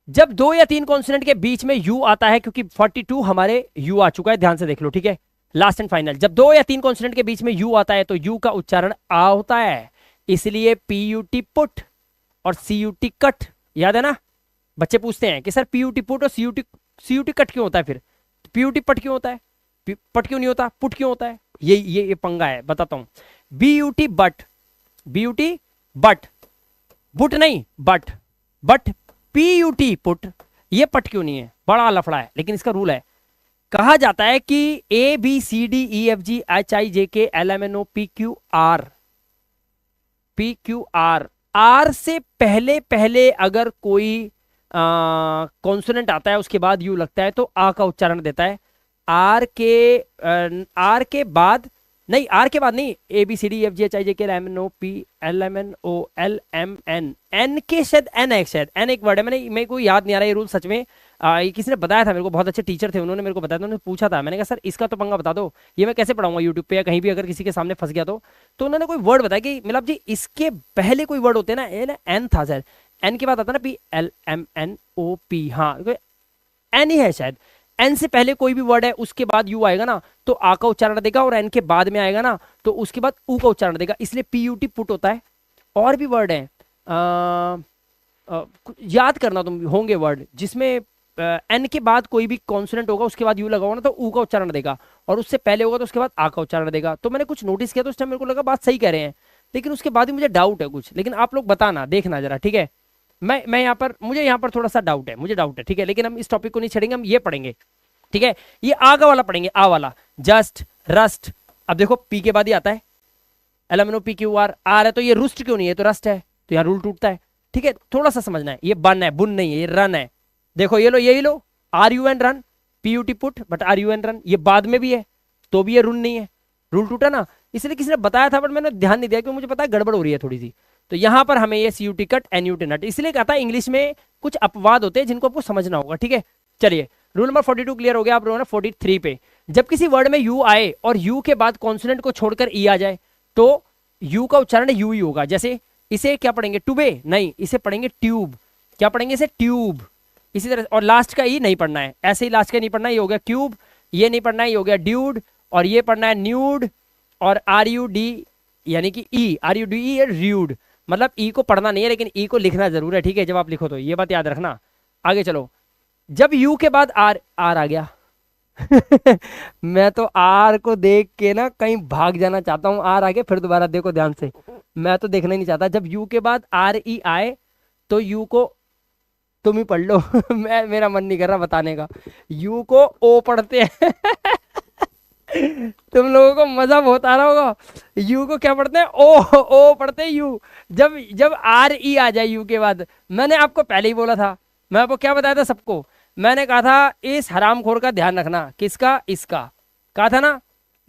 जब 2 या 3 कॉन्सोनेंट के बीच में यू आता है, क्योंकि 42 हमारे यू आ चुका है, ध्यान से देख लो, ठीक है। लास्ट एंड फाइनल, जब 2 या 3 कॉन्सोनेंट के बीच में यू आता है तो यू का उच्चारण आ होता है, इसलिए पीयूटी पुट और सीयूटी कट, याद है ना। बच्चे पूछते हैं कि सर पीयूटी पुट और सीयूटी कट क्यों होता है, फिर पीयूटी पट क्यों होता है, पट क्यों नहीं होता, पुट क्यों होता है, ये पंगा है, बताता हूं। बीयूटी बट, बीयूटी बट, बुट नहीं बट, बट पीयूटी पुट, ये पट क्यों नहीं है, बड़ा लफड़ा है, लेकिन इसका रूल है। कहा जाता है कि A B C D E F G H I J K L M N O P Q R, P Q R, R से पहले पहले अगर कोई कॉन्सोनेंट आता है उसके बाद यू लगता है तो आ का उच्चारण देता है। आर के बाद नहीं, आर के बाद नहीं, A B C D F G H I J K L M N O P L M N O L M N, N के शायद एन है, शायद एन एक वर्ड है, मेरे को याद नहीं आ रहा ये रूल सच में। ये किसी ने बताया था मेरे को, बहुत अच्छे टीचर थे, उन्होंने मेरे को बताया था, उन्होंने पूछा था, मैंने कहा सर इसका तो पंगा बता दो, ये मैं कैसे पढ़ाऊंगा यूट्यूब पे या कहीं भी अगर किसी के सामने फंस गया तो उन्होंने कोई वर्ड बताया कि मतलब जी इसके पहले कोई वर्ड होते हैं ना, एन था शायद, एन के बाद आता ना P L M N O P, हाँ एन ही है शायद, एन से पहले कोई भी वर्ड है उसके बाद यू आएगा ना तो आ का उच्चारण देगा, और एन के बाद में आएगा ना तो उसके बाद ऊ का उच्चारण देगा, इसलिए पीयूटी पुट होता है। और भी वर्ड है, याद करना तुम, होंगे वर्ड जिसमें एन के बाद कोई भी कॉन्सोनेंट होगा उसके बाद यू लगा होगा ना तो ऊ का उच्चारण देगा, और उससे पहले होगा तो उसके बाद आ का उच्चारण देगा। तो मैंने कुछ नोटिस किया तो उस टाइम मेरे को लगा बात सही कह रहे हैं, लेकिन उसके बाद भी मुझे डाउट है कुछ, लेकिन आप लोग बताना, देखना जरा, ठीक है। मैं यहाँ पर, मुझे यहाँ पर थोड़ा सा डाउट है, मुझे डाउट है, ठीक है, लेकिन हम इस टॉपिक को नहीं छेड़ेंगे, हम ये पढ़ेंगे, ठीक है। ये आ का वाला पढ़ेंगे, आ वाला, जस्ट, रस्ट। अब देखो पी के बाद ही आता है एलएमएनओ पी क्यू आर है, तो ये रुस्ट क्यों नहीं है, तो रस्ट है, तो यहाँ रूल टूटता है, ठीक है। थोड़ा सा समझना है, ये बन है, बुन नहीं है, ये रन है। देखो ये लो, यही लो, R U N run, P U T put, but R U N run, ये बाद में भी है तो भी ये रूल नहीं है, रूल टूटा ना। इसलिए किसी ने बताया था बट मैंने ध्यान नहीं दिया क्योंकि मुझे पता है गड़बड़ हो रही है थोड़ी सी। तो यहां पर हमें ये C U T cut N U T nut, इसलिए कहता है इंग्लिश में कुछ अपवाद होते हैं जिनको आपको समझना होगा, ठीक है। चलिए रूल नंबर 42 क्लियर हो गया आप लोगों ने। 43 पे, जब किसी वर्ड में यू आए और यू के बाद कॉन्सोनेंट को छोड़कर ई आ जाए तो यू का उच्चारण यू ही होगा। जैसे इसे क्या पढ़ेंगे, टुबे नहीं, इसे पढ़ेंगे ट्यूब, क्या पढ़ेंगे इसे, ट्यूब, इसी तरह। और लास्ट का ई नहीं पढ़ना है, ऐसे ही लास्ट का नहीं पढ़ना, ये हो गया क्यूब, ये नहीं पढ़ना है, ये हो गया ड्यूड, और ये पढ़ना है न्यूड, और आर यू डी यानी कि E, R U D E rude, मतलब ई को पढ़ना नहीं है लेकिन ई को लिखना जरूर है, ठीक है, जब आप लिखो तो ये बात याद रखना। आगे चलो, जब यू के बाद आर, आर आ गया मैं तो आर को देख के ना कहीं भाग जाना चाहता हूं, आर आ गया, फिर दोबारा देखो ध्यान से, मैं तो देखना ही नहीं चाहता। जब यू के बाद आर ई आए तो यू को तुम ही पढ़ लो मेरा मन नहीं कर रहा बताने का। यू को ओ पढ़ते हैं तुम लोगों को मजा बहुत आ रहा होगा। यू को क्या पढ़ते हैं, ओ पढ़ते हैं यू। जब जब आर ई आ जाए यू के बाद, मैंने आपको पहले ही बोला था, मैं आपको क्या बताया था सबको, मैंने कहा था इस हरामखोर का ध्यान रखना, किसका, इसका, कहा था ना,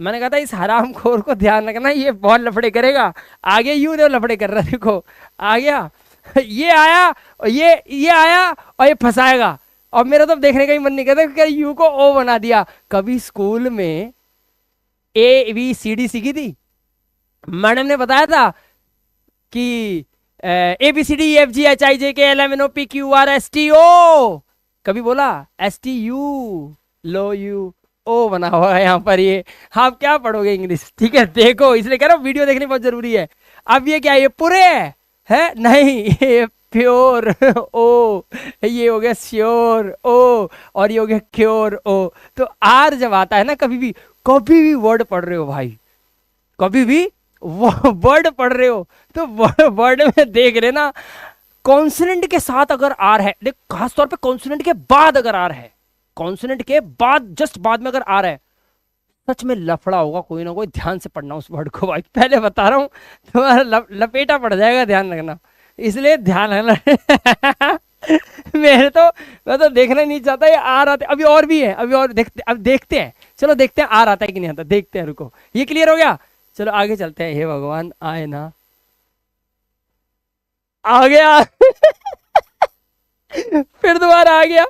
मैंने कहा था इस हरामखोर को ध्यान रखना, ये बहुत लफड़े करेगा। आगे यू देखो लफड़े कर रहा है, देखो आ गया ये आया और ये आया और ये फंसाएगा, और मेरा तो देखने का ही मन नहीं करता कि यू को ओ बना दिया। कभी स्कूल में ए बी सी डी सीखी थी, मैडम ने बताया था कि A B C D F G H I J K L M N O P Q R S T O, कभी बोला एस टी यू, लो यू ओ बना हुआ है यहाँ पर, ये आप क्या पढ़ोगे इंग्लिश, ठीक है। देखो इसलिए कह रहा हूँ वीडियो देखनी बहुत जरूरी है। अब ये क्या है, ये पूरे है नहीं ये प्योर ओ, ये हो गया श्योर ओ, और ये हो गया क्योर ओ। तो आर जब आता है ना, कभी भी वर्ड पढ़ रहे हो भाई, कभी भी वर्ड पढ़ रहे हो तो वर्ड में देख रहे ना, कॉन्सोनेंट के साथ अगर आर है, देख खासतौर पे कॉन्सोनेंट के बाद अगर आर है, कॉन्सोनेंट के बाद जस्ट बाद में अगर आर है, सच में लफड़ा होगा कोई ना कोई, ध्यान से पढ़ना उस वर्ड को भाई, पहले बता रहा हूं तुम्हारा लपेटा पड़ जाएगा, ध्यान रखना, इसलिए ध्यान रखना मैं तो देखना नहीं चाहता, ये आ रहा था, अभी और भी है, अभी और देखते, अब देखते हैं, चलो देखते हैं आ रहा है कि नहीं आता, देखते हैं, रुको ये क्लियर हो गया, चलो आगे चलते हैं। हे भगवान आए ना, आ गया फिर दोबारा आ गया,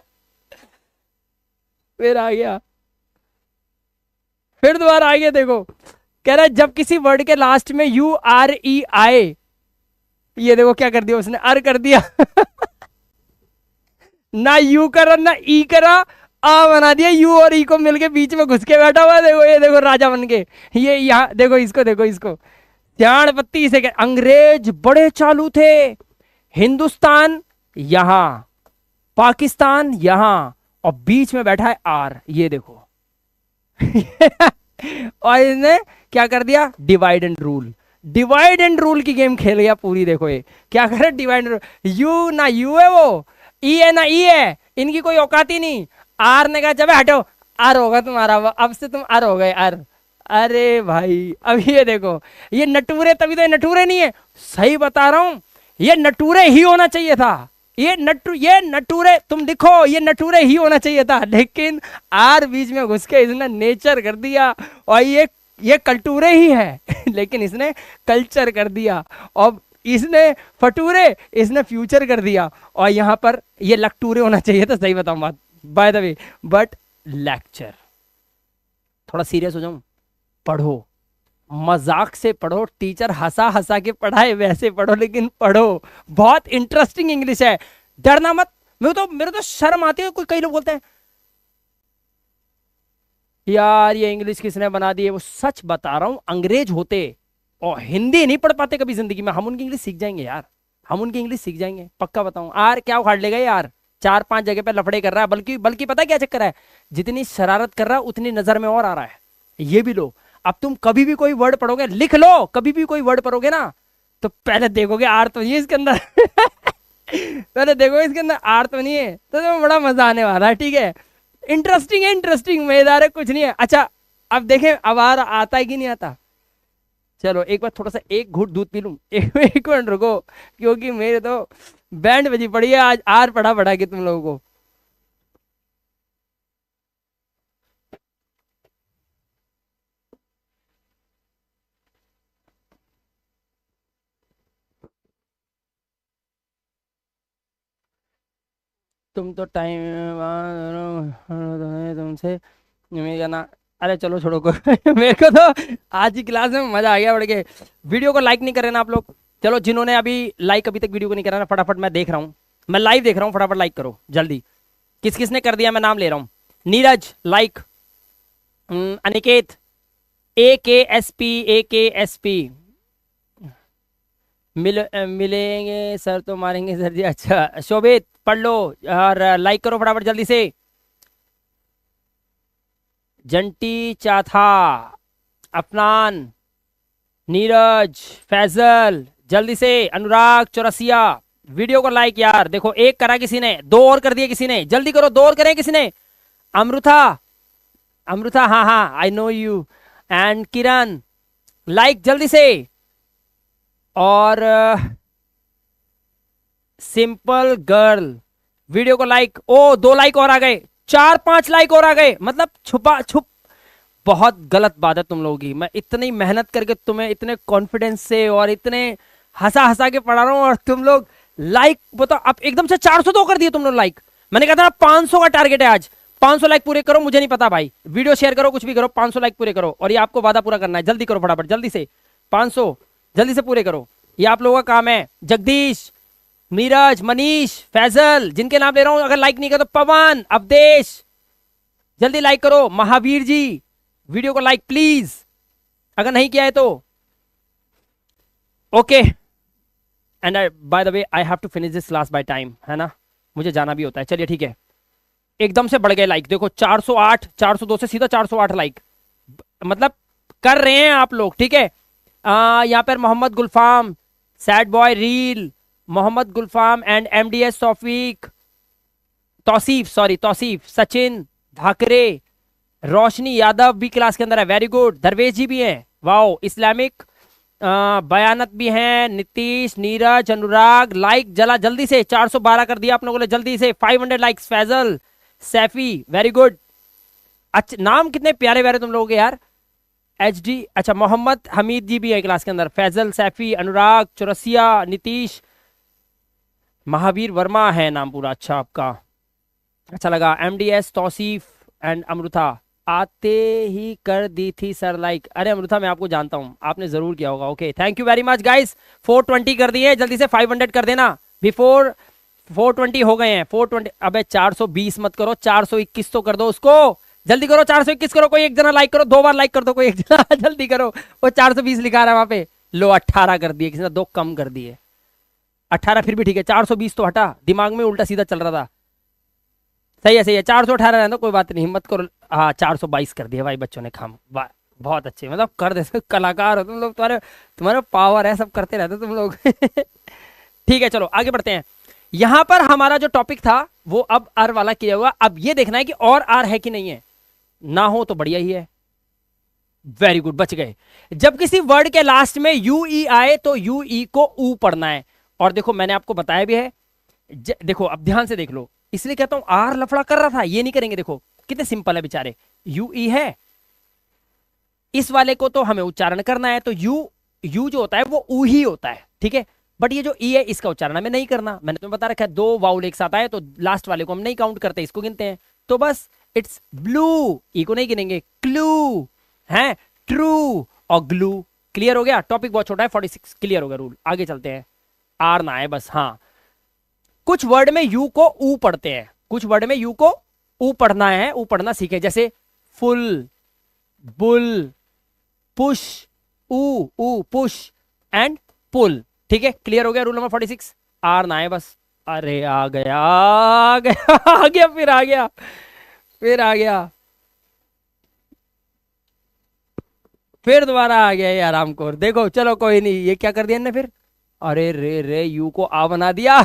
फिर आ गया, फिर दोबारा आ गया, देखो कह रहा है जब किसी वर्ड के लास्ट में यू आर ई आए, ये देखो क्या कर दिया उसने, अर कर दिया ना यू करा ना ई करा, आ बना दिया, यू और ई को मिलके बीच में घुस के बैठा हुआ है। देखो ये देखो राजा बन के, ये यहाँ देखो इसको, देखो इसको, ध्यान पत्ती से। अंग्रेज बड़े चालू थे, हिंदुस्तान यहां, पाकिस्तान यहां, और बीच में बैठा है आर, ये देखो और इसने क्या कर दिया, divide and rule, divide and rule की गेम खेल गया पूरी। देखो ये क्या करे, डिवाइड एंड रूल, यू ना यू है वो, ई है ना ई है, इनकी कोई औकात ही नहीं। आर ने कहा जब हटो, आर होगा तुम्हारा, अब से तुम आर हो गए, आर। अरे भाई अब ये देखो, ये नटूरे, तभी तो ये नटूरे नहीं है, सही बता रहा हूं, ये नटूरे ही होना चाहिए था, ये नटूरे तुम दिखो, ये नटूरे ही होना चाहिए था, लेकिन आर बीच में घुस के इसने नेचर कर दिया, और ये कल्टूरे ही है लेकिन इसने कल्चर कर दिया, और इसने फटूरे, इसने फ्यूचर कर दिया, और यहां पर ये लकटूरे होना चाहिए था, सही बताऊं बात, bye the way. But lecture, थोड़ा सीरियस हो जाऊं, पढ़ो, मजाक से पढ़ो, टीचर हंसा हंसा के पढ़ाए वैसे पढ़ो, लेकिन पढ़ो, बहुत इंटरेस्टिंग इंग्लिश है, डरना मत। मेरे तो शर्म आती है, कोई कई लोग बोलते हैं यार ये इंग्लिश किसने बना दी है, वो सच बता रहा हूं, अंग्रेज होते और हिंदी नहीं पढ़ पाते कभी जिंदगी में, हम उनकी इंग्लिश सीख जाएंगे यार, हम उनकी इंग्लिश सीख जाएंगे, पक्का बताऊं। यार क्या उखाड़ लेगा यार, 4-5 जगह पे लफड़े कर रहा है, बल्कि पता है क्या चक्कर है, जितनी शरारत कर रहा है उतनी नजर में और आ रहा है, ये भी लो। अब तुम कभी भी कोई वर्ड पढ़ोगे, लिख लो, कभी भी कोई वर्ड पढ़ोगे ना, तो पहले देखोगे आर तो नहीं है इसके अंदर पहले देखो इसके अंदर आर तो नहीं है, तो तुम्हें बड़ा मजा आने वाला है, ठीक है, इंटरेस्टिंग है, इंटरेस्टिंग, मजेदार है, कुछ नहीं है। अच्छा अब देखें अब आर आता है कि नहीं आता, चलो एक बार थोड़ा सा एक घूंट दूध पी लूं एक मिनट रुको, क्योंकि मेरे तो बैंड बजी पड़ी है आज, आर पढ़ा पढ़ा के तुम लोगों को। तुम तो टाइम तुमसे मेरे का ना, अरे चलो छोड़ो को मेरे को तो आज की क्लास में मजा आ गया बढ़ के। वीडियो को लाइक नहीं कर रहे ना आप लोग, चलो जिन्होंने अभी लाइक अभी तक वीडियो को नहीं करा ना, फटाफट, मैं देख रहा हूँ, मैं लाइव देख रहा हूँ, फटाफट लाइक करो जल्दी। किस किसने कर दिया, मैं नाम ले रहा हूँ। नीरज लाइक, अनिकेत, ए के एस पी, मिलेंगे सर तो मारेंगे सर जी, अच्छा शोभित पढ़ लो और लाइक करो फटाफट जल्दी से। जंटी चाथा, अफनान, नीरज, फैजल, जल्दी से, अनुराग चौरसिया, वीडियो को लाइक यार। देखो एक करा किसी ने, 2 और कर दिए किसी ने, जल्दी करो, 2 और करें किसी ने। अमृता, अमृता हाँ हाँ I know you, and Kiran like जल्दी से। और सिंपल गर्ल वीडियो को लाइक, ओ 2 लाइक और आ गए, 4-5 लाइक और आ गए, मतलब छुप बहुत गलत बात है तुम लोगों की। मैं इतनी मेहनत करके तुम्हें इतने कॉन्फिडेंस से और इतने हंसा हंसा के पढ़ा रहा हूं, और तुम लोग लाइक बताओ, अब एकदम से 402 कर दिए तुम लोग लाइक। मैंने कहा था 500 का टारगेट है आज, 500 लाइक पूरे करो, मुझे नहीं पता भाई, वीडियो शेयर करो, कुछ भी करो, 500 लाइक पूरे करो, और ये आपको वादा पूरा करना है, जल्दी करो फटाफट जल्दी से, 500 जल्दी से पूरे करो, ये आप लोगों का काम है। जगदीश, नीरज, मनीष, फैजल, जिनके नाम ले रहा हूं, अगर लाइक नहीं कर तो पवन, अवदेश, जल्दी लाइक करो। महावीर जी वीडियो को लाइक प्लीज, अगर नहीं किया है तो okay. And by the way I have to finish this class by time, है ना, मुझे जाना भी होता है। चलिए ठीक है, एकदम से बढ़ गए लाइक, देखो 408, 402 से सीधा 408 लाइक, मतलब कर रहे हैं आप लोग, ठीक है। यहाँ पर Mohammad Gulfam, sad boy reel, Mohammad Gulfam and MDS Taufiq, Tausif, Sachin Dhakre, Roshni Yadav भी क्लास के अंदर है, वेरी गुड। दरवेश जी भी हैं, वाओ। इस्लामिक बयानत भी हैं, नीतीश, नीरज, अनुराग, लाइक जला जल्दी से, 412 कर दिया आप लोगों ने जल्दी से, 500 likes. Faizal, Saifi, very good. अच्छा नाम कितने प्यारे प्यारे तुम लोगों के यार। HD, अच्छा मोहम्मद हमीद जी भी है क्लास के अंदर, फैजल, सैफी, अनुराग चौरसिया, नीतीश, महावीर वर्मा है नाम पूरा, अच्छा आपका, अच्छा लगा। MDS तौसीफ एंड अमृता, आते ही कर दी थी सर लाइक। अरे अमृता मैं आपको जानता हूं, आपने जरूर किया होगा। Okay thank you very much guys. 420 कर दिए, जल्दी से 500 कर देना बिफोर 420 हो गए हैं। 420 अबे 420 मत करो, 421 तो कर दो उसको, जल्दी करो 421 करो। कोई एक जना लाइक करो, 2 बार लाइक कर दो कोई एक जना जल्दी करो। वो 420 लिखा रहा है वहां पे। लो 18 कर दिए, किसी ने 2 कम कर दिए। 18 फिर भी ठीक है, 420 तो हटा, दिमाग में उल्टा सीधा चल रहा था। सही है सही है, 418 रहना, कोई बात नहीं, हिम्मत करो। हाँ 422 कर दिया भाई बच्चों ने, खाम वाह बहुत अच्छे, मतलब कर दे, कलाकार हो तुम लोग, तुम्हारे तुम्हारा पावर है, सब करते रहते तुम लोग ठीक है चलो आगे बढ़ते हैं। यहां पर हमारा जो टॉपिक था वो अब आर वाला किया हुआ। अब ये देखना है कि और आर है कि नहीं है, ना हो तो बढ़िया ही है। वेरी गुड, बच गए। जब किसी वर्ड के लास्ट में यू ई आए तो यू ई को ऊ पढ़ना है। और देखो मैंने आपको बताया भी है, देखो अब ध्यान से देख लो, इसलिए कहता हूं आर लफड़ा कर रहा था, ये नहीं करेंगे। देखो कितने सिंपल है बेचारे, यू ई है, इस वाले को तो हमें उच्चारण करना है, तो यू यू जो होता है वो ऊ ही होता है, ठीक है। बट ये जो ई है इसका उच्चारण हमें नहीं करना, मैंने तुम्हें बता रखा है, 2 वाउल एक साथ आए तो लास्ट वाले को हम नहीं काउंट करते, इसको गिनते हैं। तो बस इट्स ब्लू, ई को नहीं गिनेंगे, क्लू है, ट्रू और ग्लू। क्लियर हो गया, टॉपिक बहुत छोटा है, 46 क्लियर हो गया रूल। आगे चलते हैं, आर ना आए बस। हाँ कुछ वर्ड में यू को ऊ पढ़ते हैं, कुछ वर्ड में यू को ऊ पढ़ना है, ऊ पढ़ना सीखे, जैसे फुल, बुल, पुश, ऊ ऊ पुश एंड पुल। ठीक है क्लियर हो गया रूल नंबर 46। आर ना आए बस। अरे आ गया आ गया आ गया, फिर आ गया, फिर आ गया, फिर दोबारा आ गया ये आरामखोर। देखो चलो कोई नहीं, ये क्या कर दिया इन्होंने फिर, अरे रे रे यू को आ बना दिया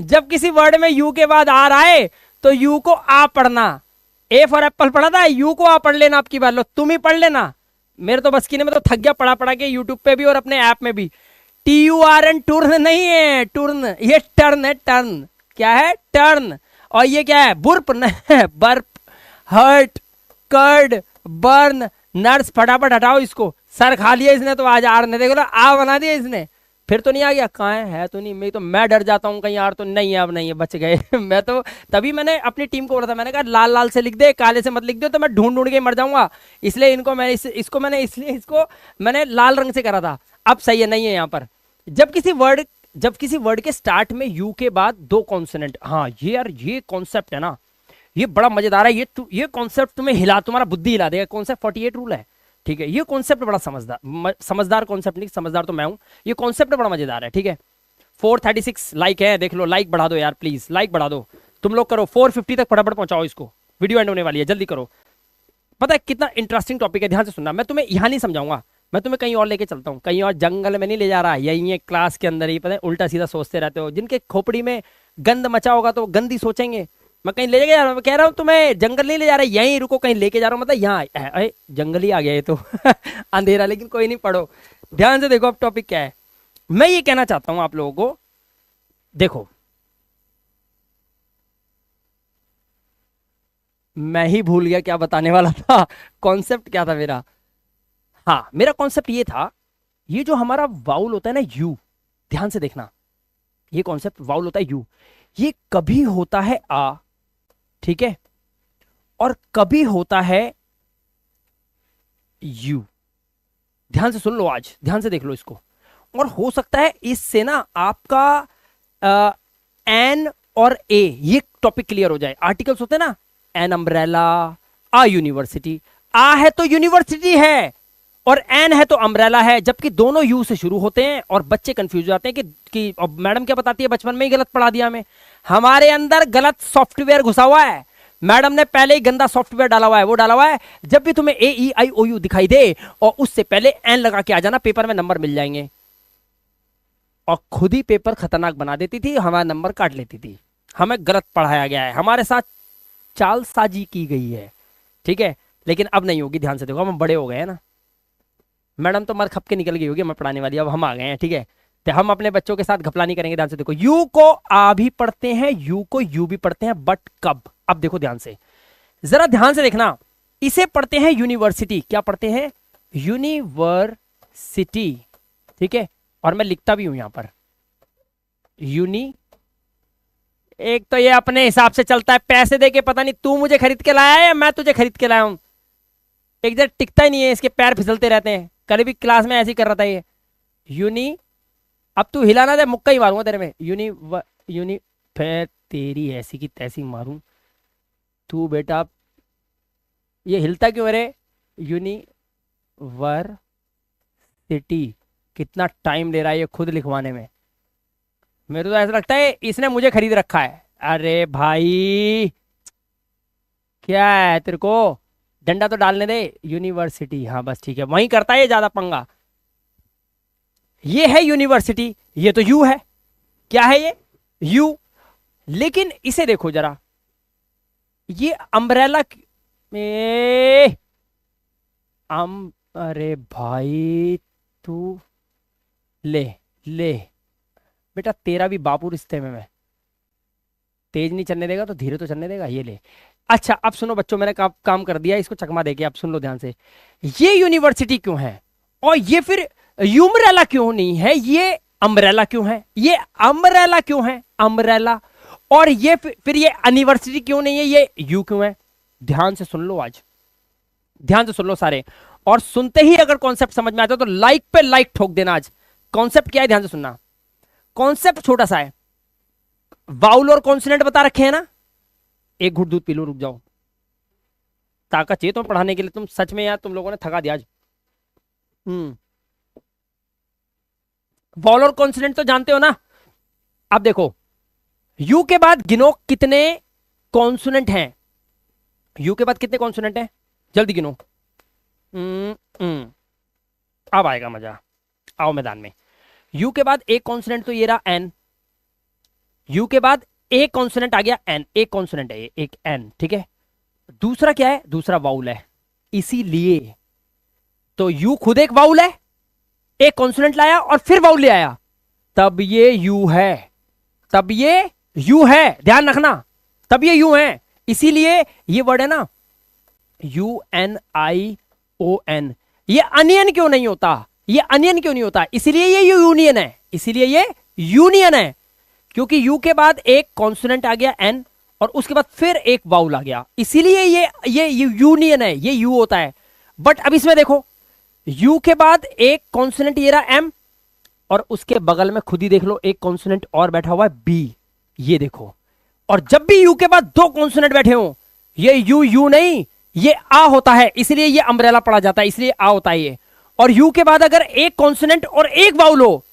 जब किसी वर्ड में यू के बाद आर आए तो यू को आ पढ़ना। ए फॉर एप्पल पढ़ा था, यू को आ पढ़ लेना, आपकी बात लो, तुम ही पढ़ लेना, मेरे तो बस की नहीं, मैं तो थक गया पढ़ा पढ़ा के, यूट्यूब पे भी और अपने ऐप में भी। T U R N, turn नहीं है, टर्न, ये टर्न है, टर्न क्या है, टर्न। और ये क्या है, burp burp, hurt, curd, burn, nurse. फटाफट हटाओ इसको, सर खा लिया इसने तो आज आर ने, देखो ना आ बना दिया इसने, फिर तो नहीं आ गया, कहाँ है तो नहीं, मैं डर जाता हूँ कहीं यार तो नहीं है, अब नहीं है, बच गए मैं तो तभी मैंने अपनी टीम को बोला था, मैंने कहा लाल लाल से लिख दे, काले से मत लिख दे, तो मैं ढूंढ ढूंढ के मर जाऊंगा, इसलिए इनको मैंने इसको मैंने लाल रंग से करा था। अब सही है, नहीं है यहाँ पर। जब किसी वर्ड के स्टार्ट में यू के बाद 2 कॉन्सोनेंट, हाँ ये यार ये कॉन्सेप्ट है ना, ये बड़ा मजेदार है, ये कॉन्सेप्ट तुम्हें तुम्हारा बुद्धि हिला देगा। कॉन्सेप्ट 48 रूल है, ठीक है। ये कॉन्सेप्ट बड़ा समझदार कॉन्सेप्ट, नहीं समझदार तो मैं हूं, ये कॉन्सेप्ट बड़ा मजेदार है, ठीक है। 436 लाइक है, देख लो, लाइक बढ़ा दो यार प्लीज, लाइक बढ़ा दो तुम लोग, करो 450 तक फटाफट पहुंचाओ इसको, वीडियो एंड होने वाली है, जल्दी करो। पता है कितना इंटरेस्टिंग टॉपिक है, ध्यान से सुनना, मैं तुम्हें यहां नहीं समझाऊंगा, मैं तुम्हें कहीं और लेके चलता हूँ, कहीं और जंगल में नहीं ले जा रहा, यही है क्लास के अंदर ही। पता है उल्टा सीधा सोचते रहते हो, जिनके खोपड़ी में गंद मचा होगा तो गंदी सोचेंगे। मैं कहीं ले जा रहा हूँ, कह रहा हूँ तुम्हें जंगल नहीं ले जा रहा, यहीं रुको, कहीं लेके जा रहा हूँ, मतलब यहाँ जंगल ही आ गया ये तो अंधेरा, लेकिन कोई नहीं, पढ़ो ध्यान से, देखो अब टॉपिक क्या है। मैं ये कहना चाहता हूं आप लोगों को, देखो मैं ही भूल गया क्या बताने वाला था, कॉन्सेप्ट क्या था मेरा। हाँ मेरा कॉन्सेप्ट ये था, ये जो हमारा वाउल होता है ना यू, ध्यान से देखना, ये कॉन्सेप्ट वाउल होता है यू, ये कभी होता है आ, ठीक है, और कभी होता है यू। ध्यान से सुन लो, आज ध्यान से देख लो इसको। और हो सकता है इससे ना आपका एन और ए ये टॉपिक क्लियर हो जाए। आर्टिकल्स होते हैं ना, एन अम्ब्रेला, आ यूनिवर्सिटी, आ है तो यूनिवर्सिटी है और एन है तो अम्ब्रेला है, जबकि दोनों यू से शुरू होते हैं और बच्चे कंफ्यूज हो जाते हैं कि मैडम क्या बताती है, बचपन में ही गलत पढ़ा दिया हमें, हमारे अंदर गलत सॉफ्टवेयर घुसा हुआ है, मैडम ने पहले ही गंदा सॉफ्टवेयर डाला हुआ है, वो डाला हुआ है, जब भी तुम्हें ए ई आई ओ यू दिखाई दे और उससे पहले एन लगा के आ जाना, पेपर में नंबर मिल जाएंगे। और खुद ही पेपर खतरनाक बना देती थी, हमारा नंबर काट लेती थी, हमें गलत पढ़ाया गया है, हमारे साथ चालसाजी की गई है, ठीक है। लेकिन अब नहीं होगी, ध्यान से देखो, हम बड़े हो गए हैं ना, मैडम तो मर खप के निकल गई होगी मैं पढ़ाने वाली, अब हम आ गए हैं, ठीक है। तो हम अपने बच्चों के साथ घपला नहीं करेंगे। ध्यान से देखो, यू को आ भी पढ़ते हैं, यू को यू भी पढ़ते हैं, बट कब, अब देखो ध्यान से, जरा ध्यान से देखना, इसे पढ़ते हैं यूनिवर्सिटी, क्या पढ़ते हैं, यूनिवर्सिटी, ठीक है। और मैं लिखता भी हूं यहां पर एक तो ये अपने हिसाब से चलता है, पैसे दे के पता नहीं तू मुझे खरीद के लाया है या मैं तुझे खरीद के लाया हूं। एक जगह टिकता ही नहीं है, इसके पैर फिसलते रहते हैं। कल भी क्लास में ऐसे ही कर रहा था ये। यूनी, अब तू हिलाना दे, मुक्का ही मारूंगा तेरे में। यूनी फिर तेरी ऐसी की तैसी मारूं। तू बेटा ये हिलता क्यों है रे? यूनिवर्सिटी, कितना टाइम ले रहा है ये खुद लिखवाने में। मेरे तो ऐसा लगता है इसने मुझे खरीद रखा है। अरे भाई क्या है तेरे को, डंडा तो डालने दे। यूनिवर्सिटी, हाँ बस ठीक है, वहीं करता है ये ज्यादा पंगा। ये है यूनिवर्सिटी, ये तो यू है। क्या है ये? यू। लेकिन इसे देखो जरा, ये अम्ब्रेला में अरे भाई तू ले ले बेटा, तेरा भी बापू रिश्ते में मैं। तेज नहीं चलने देगा तो धीरे तो चलने देगा। ये ले। अच्छा अब सुनो बच्चों, मैंने काम कर दिया, इसको चकमा देके अब सुन लो ध्यान से। ये यूनिवर्सिटी क्यों है और ये फिर यूमरेला क्यों नहीं है? ये अम्ब्रेला क्यों है? ये अम्ब्रेला क्यों है? अम्ब्रेला। और ये फिर ये यूनिवर्सिटी क्यों नहीं है? ये यू क्यों है? ध्यान से सुन लो, आज ध्यान से सुन लो सारे। और सुनते ही अगर कॉन्सेप्ट समझ में आता है तो लाइक पे लाइक ठोक देना। आज कॉन्सेप्ट क्या है ध्यान से सुनना। कॉन्सेप्ट छोटा सा है, वाउल और कॉन्सोनेंट बता रखे हैं ना। एक घूट दूध पी लो, रुक जाओ, ताकत चाहिए तुम्हें पढ़ाने के लिए। तुम सच में यार तुम लोगों ने थका दिया आज। वाउल और कॉन्सोनेंट तो जानते हो ना। अब देखो, यू के बाद गिनो कितने कॉन्सोनेंट हैं। यू के बाद कितने कॉन्सोनेंट हैं, जल्दी गिनो। अब आएगा मजा, आओ मैदान में। यू के बाद एक कॉन्सोनेंट तो ये रहा एन। यू के बाद एक कॉन्सोनेंट आ गया एन, एक कॉन्सोनेंट है ये, एक एन, ठीक है। दूसरा क्या है? दूसरा वाउल है। इसीलिए तो यू खुद एक वाउल है, एक कॉन्सोनेंट लाया और फिर वाउल ले आया, तब ये यू है। तब ये यू है, ध्यान रखना, तब ये यू है। इसीलिए ये वर्ड है ना UNION। ये अनियन क्यों नहीं होता? ये अनियन क्यों नहीं होता? इसलिए ये यूनियन है। इसलिए ये यूनियन है क्योंकि यू के बाद एक कॉन्सोनेंट आ गया एन और उसके बाद फिर एक वाउल आ गया, इसीलिए ये यूनियन है, ये यू होता है। बट अब इसमें देखो, यू के बाद एक कॉन्सोनेंट ये रहा एम और उसके बगल में खुद ही देख लो एक कॉन्सोनेंट और बैठा हुआ है बी, ये देखो। और जब भी यू के बाद दो कॉन्सोनेंट बैठे हो, ये यू नहीं, ये आ होता है, इसलिए ये अम्ब्रेला पढ़ा जाता है, इसलिए आ होता है ये। और यू के बाद अगर एक कॉन्सोनेंट और एक वाउल हो,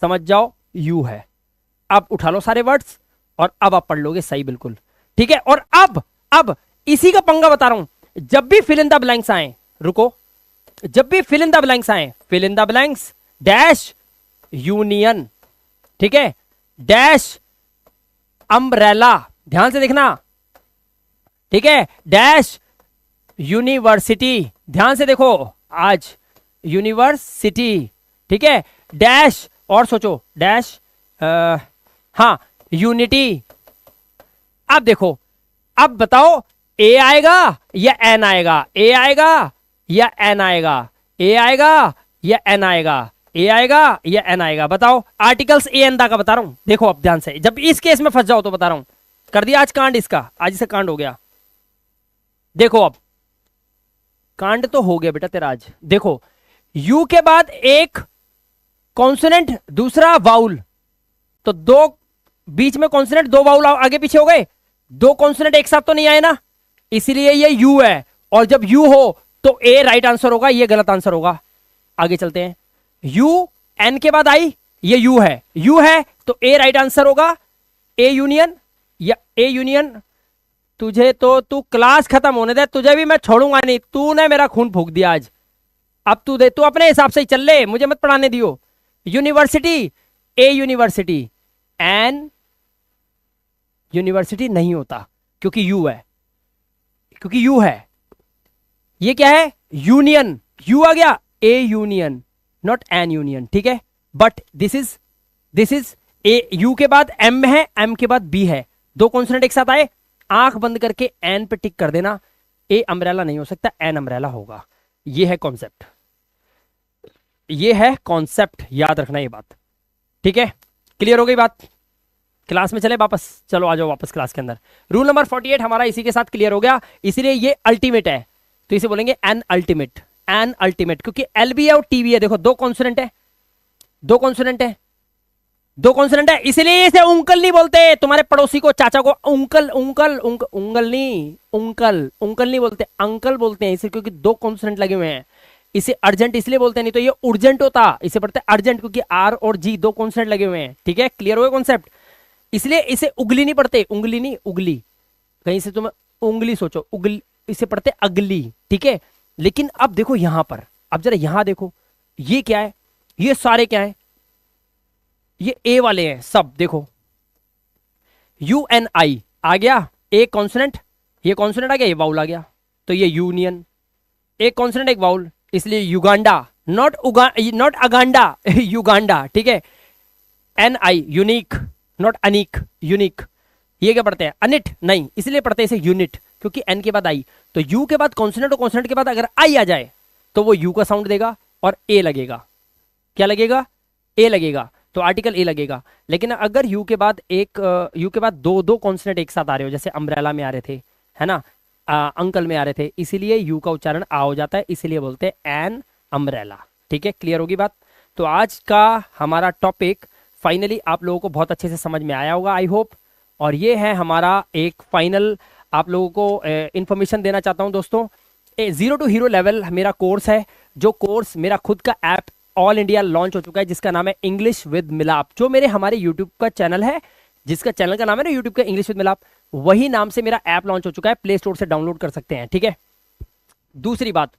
समझ जाओ यू है। अब उठा लो सारे वर्ड्स और अब आप पढ़ लोगे सही, बिल्कुल ठीक है। और अब इसी का पंगा बता रहा हूं, जब भी फिल इन द ब्लैंक्स आए, रुको, जब भी फिल इन द ब्लैंक्स आए, fill in the blanks dash union, ठीक है, डैश अम्ब्रेला, ध्यान से देखना, ठीक है, डैश यूनिवर्सिटी, ध्यान से देखो, आज यूनिवर्सिटी, ठीक है, डैश और सोचो, डैश हाँ यूनिटी। अब देखो, अब बताओ ए आएगा या एन आएगा? ए आएगा या एन आएगा? ए आएगा या एन आएगा? ए आएगा या एन आएगा? बताओ। आर्टिकल्स ए एन दा का बता रहा हूं, देखो अब ध्यान से, जब इस केस में फंस जाओ तो बता रहा हूं। कर दिया आज कांड इसका, आज से कांड हो गया। देखो अब कांड तो हो गया बेटा तेरा आज। देखो, यू के बाद एक कॉन्सोनेंट, दूसरा वाउल, तो दो बीच में कॉन्सोनेंट, दो वाउल आगे पीछे हो गए, दो कॉन्सोनेंट एक साथ तो नहीं आए ना, इसीलिए ये यू है। और जब यू हो तो ए राइट आंसर होगा, ये गलत आंसर होगा। आगे चलते हैं, यू एन के बाद आई, ये यू है, यू है तो ए राइट आंसर होगा, ए यूनियन या ए यूनियन। तुझे तो तू क्लास खत्म होने दे, तुझे भी मैं छोड़ूंगा नहीं, तूने मेरा खून फूंक दिया आज। अब तू दे, तू अपने हिसाब से ही चल ले, मुझे मत पढ़ाने दियो। यूनिवर्सिटी, ए यूनिवर्सिटी, एन यूनिवर्सिटी नहीं होता क्योंकि यू है, क्योंकि यू है। ये क्या है? यूनियन, यू आ गया, A union, not an union, ठीक है। But this is a, you के बाद एम है, एम के बाद बी है, दो कॉन्सोनेंट एक साथ आए, आंख बंद करके एन पे टिक कर देना। ए अम्ब्रेला नहीं हो सकता, एन अम्ब्रेला होगा। ये है कॉन्सेप्ट, ये है कॉन्सेप्ट, याद रखना ये बात, ठीक है। क्लियर हो गई बात? क्लास में चले वापस, चलो आ जाओ वापस क्लास के अंदर। रूल नंबर 48 हमारा इसी के साथ क्लियर हो गया, इसीलिए ये अल्टीमेट है, तो इसे बोलेंगे एन अल्टीमेट, एन अल्टीमेट, क्योंकि एल भी है और टी भी है। देखो दो कॉन्सोनेंट है, दो कॉन्सोनेंट है, दो कॉन्सोनेंट है, इसलिए इसे उंकल नहीं बोलते। तुम्हारे पड़ोसी को, चाचा को उंकल उंकल उंगल नहीं, उंकल उंकल नहीं बोलते, अंकल बोलते हैं इसे, क्योंकि दो कॉन्सोनेंट लगे हुए हैं। इसे अर्जेंट इसलिए बोलते हैं, नहीं तो ये उर्जेंट होता, इसे पढ़ते हैं अर्जेंट, क्योंकि आर और जी दो कॉन्सोनेंट लगे हुए हैं। ठीक है, क्लियर हो गया कॉन्सेप्ट। इसलिए इसे उगली नहीं पढ़ते, उंगली नहीं उगली, कहीं से तुम उंगली सोचो, उगली, इसे पढ़ते अगली। ठीक है, लेकिन अब देखो यहां पर, अब जरा यहां देखो, ये क्या है, ये सारे क्या है, ये ए वाले हैं सब। देखो यू एन आई आ गया, एक कॉन्सोनेंट, ये कॉन्सोनेंट आ गया, ये वाउल आ गया, तो ये यूनियन, एक कॉन्सोनेंट एक वाउल, इसलिए युगांडा, नॉट नॉट अगांडा युगांडा। ठीक है, एन आई यूनिक, नॉट अनिक, यूनिक। ये क्या पढ़ते हैं, अनिट नहीं, इसलिए पढ़ते हैं इसे यूनिट, क्योंकि एन के बाद आई, तो यू के बाद कॉन्सोनेंट और कॉन्सोनेंट के बाद अगर आई आ जाए तो वो यू का साउंड देगा और ए लगेगा, क्या लगेगा, ए लगेगा, तो आर्टिकल ए लगेगा। लेकिन अगर यू के बाद यू के बाद दो दो कॉन्सोनेंट एक साथ आ रहे हो, जैसे अम्ब्रेला में आ रहे थे, है ना, अंकल में आ रहे थे, इसीलिए यू का उच्चारण आ हो जाता है, इसीलिए बोलते हैं एन अम्ब्रेला। ठीक है, क्लियर होगी बात। तो आज का हमारा टॉपिक फाइनली आप लोगों को बहुत अच्छे से समझ में आया होगा, आई होप। और ये है हमारा एक फाइनल आप लोगों को इंफॉर्मेशन देना चाहता हूं दोस्तों। जीरो टू हीरो लेवल मेरा कोर्स है, जो कोर्स मेरा खुद का ऐप ऑल इंडिया लॉन्च हो चुका है, जिसका नाम है इंग्लिश विद मिलाप, जो मेरे हमारे यूट्यूब का चैनल है, जिसका चैनल का नाम है ना यूट्यूब का इंग्लिश विद मिलाप, वही नाम से मेरा ऐप लॉन्च हो चुका है, प्ले स्टोर से डाउनलोड कर सकते हैं। ठीक है, दूसरी बात,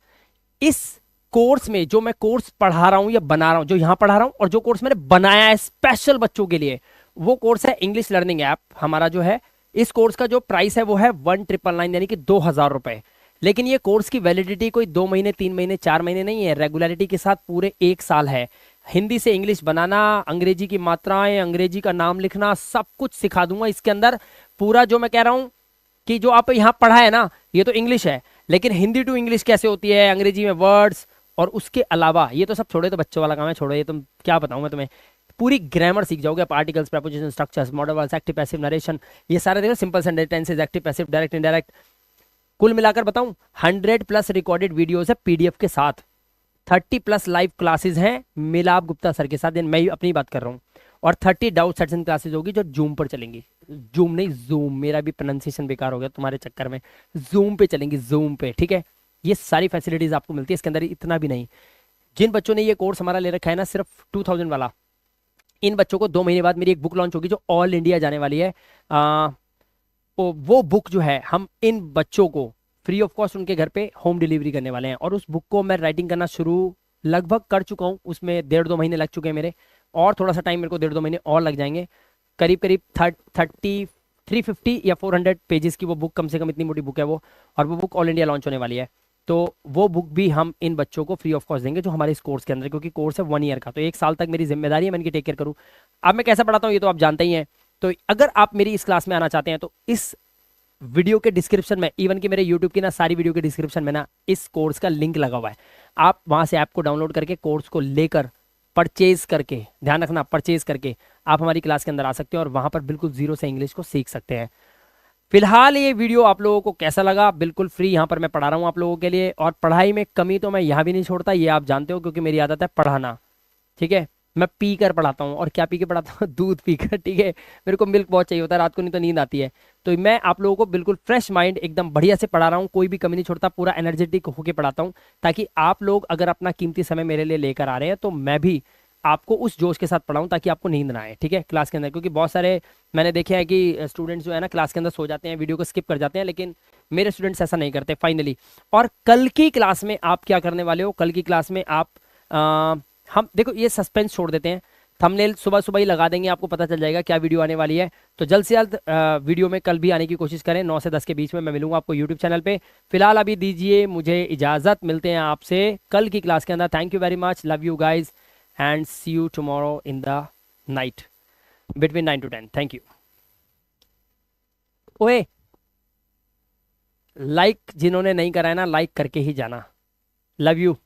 इस कोर्स में जो मैं कोर्स पढ़ा रहा हूं या बना रहा हूं, जो यहां पढ़ा रहा हूं और जो कोर्स मैंने बनाया है स्पेशल बच्चों के लिए, वो कोर्स है इंग्लिश लर्निंग ऐप हमारा जो है। इस कोर्स का जो प्राइस है वो है 1999 यानी कि 2000 रुपए। लेकिन ये कोर्स की वैलिडिटी कोई 2 महीने 3 महीने 4 महीने नहीं है, रेगुलरिटी के साथ पूरे 1 साल है। हिंदी से इंग्लिश बनाना, अंग्रेजी की मात्राएं, अंग्रेजी का नाम लिखना, सब कुछ सिखा दूंगा इसके अंदर। पूरा जो मैं कह रहा हूं कि जो आप यहाँ पढ़ा है ना, ये तो इंग्लिश है, लेकिन हिंदी टू इंग्लिश कैसे होती है, अंग्रेजी में वर्ड्स, और उसके अलावा ये तो सब छोड़े, तो बच्चों वाला काम है, छोड़ो ये, तुम क्या बताऊं मैं तुम्हें, पूरी ग्रामर सीख जाओगे, articles, preposition, structures, modal verbs, active passive, narration, ये सारे देखो, simple sentence, tenses, active passive, direct indirect. कुल मिलाकर बताऊं 100+ रिकॉर्डेड वीडियोस है पीडीएफ के साथ, 30+ लाइव क्लासेस हैं मिलाप गुप्ता सर के साथ, मैं अपनी बात कर रहा हूँ, और 30 डाउट सेशन क्लासेस होगी जो जूम पर चलेंगी, जूम नहीं जूम, मेरा भी प्रोनाउंसिएशन बेकार हो गया तुम्हारे चक्कर में, जूम पे चलेंगी, जूम पे। ठीक है, ये सारी फैसिलिटीज आपको मिलती है इसके अंदर। इतना भी नहीं, जिन बच्चों ने ये कोर्स हमारा ले रखा है ना, सिर्फ 2000 वाला, इन बच्चों को 2 महीने बाद मेरी एक बुक लॉन्च होगी जो ऑल इंडिया जाने वाली है। वो बुक जो है हम इन बच्चों को फ्री ऑफ कॉस्ट उनके घर पे होम डिलीवरी करने वाले हैं, और उस बुक को मैं राइटिंग करना शुरू लगभग कर चुका हूँ, उसमें 1.5-2 महीने लग चुके हैं मेरे, और थोड़ा सा टाइम मेरे को 1.5-2 महीने और लग जाएंगे। करीब करीब 350 या 400 पेजेस की वो बुक, कम से कम इतनी मोटी बुक है वो, और वो बुक ऑल इंडिया लॉन्च होने वाली है। तो वो बुक भी हम इन बच्चों को फ्री ऑफ कॉस्ट देंगे जो हमारे इस कोर्स के अंदर, क्योंकि कोर्स है 1 ईयर का, तो 1 साल तक मेरी जिम्मेदारी है मैं इनकी टेक केयर करूँ। अब मैं कैसा पढ़ाता हूँ ये तो आप जानते ही हैं। तो अगर आप मेरी इस क्लास में आना चाहते हैं तो इस वीडियो के डिस्क्रिप्शन में, इवन कि मेरे यूट्यूब की ना सारी वीडियो के डिस्क्रिप्शन में ना इस कोर्स का लिंक लगा हुआ है, आप वहां से ऐप को डाउनलोड करके कोर्स को लेकर परचेज करके, ध्यान रखना परचेज करके आप हमारी क्लास के अंदर आ सकते हैं और वहां पर बिल्कुल जीरो से इंग्लिश को सीख सकते हैं। फिलहाल ये वीडियो आप लोगों को कैसा लगा, बिल्कुल फ्री यहाँ पर मैं पढ़ा रहा हूँ आप लोगों के लिए, और पढ़ाई में कमी तो मैं यहाँ भी नहीं छोड़ता, ये आप जानते हो, क्योंकि मेरी आदत है पढ़ाना। ठीक है, मैं पी कर पढ़ाता हूँ, और क्या पी के पढ़ाता हूँ, दूध पीकर। ठीक है, मेरे को मिल्क बहुत चाहिए होता है रात को, नहीं तो नींद आती है। तो मैं आप लोगों को बिल्कुल फ्रेश माइंड एकदम बढ़िया से पढ़ा रहा हूँ, कोई भी कमी नहीं छोड़ता, पूरा एनर्जेटिक होकर पढ़ाता हूँ, ताकि आप लोग अगर अपना कीमती समय मेरे लिए लेकर आ रहे हैं तो मैं भी आपको उस जोश के साथ पढ़ाऊं ताकि आपको नींद ना आए। ठीक है, क्लास के अंदर, क्योंकि बहुत सारे मैंने देखे हैं कि स्टूडेंट्स जो है ना क्लास के अंदर सो जाते हैं, वीडियो को स्किप कर जाते हैं, लेकिन मेरे स्टूडेंट्स ऐसा नहीं करते फाइनली। और कल की क्लास में आप क्या करने वाले हो, कल की क्लास में आप हम देखो ये सस्पेंस छोड़ देते हैं, थंबनेल सुबह सुबह ही लगा देंगे, आपको पता चल जाएगा क्या वीडियो आने वाली है। तो जल्द से जल्द वीडियो में कल भी आने की कोशिश करें, 9 से 10 के बीच में मैं मिलूंगा आपको यूट्यूब चैनल पे। फिलहाल अभी दीजिए मुझे इजाजत, मिलते हैं आपसे कल की क्लास के अंदर। Thank you very much, love you guys, and see you tomorrow in the night between 9 to 10. Thank you. ओए, लाइक जिन्होंने नहीं करा है ना, लाइक करके ही जाना। Love you.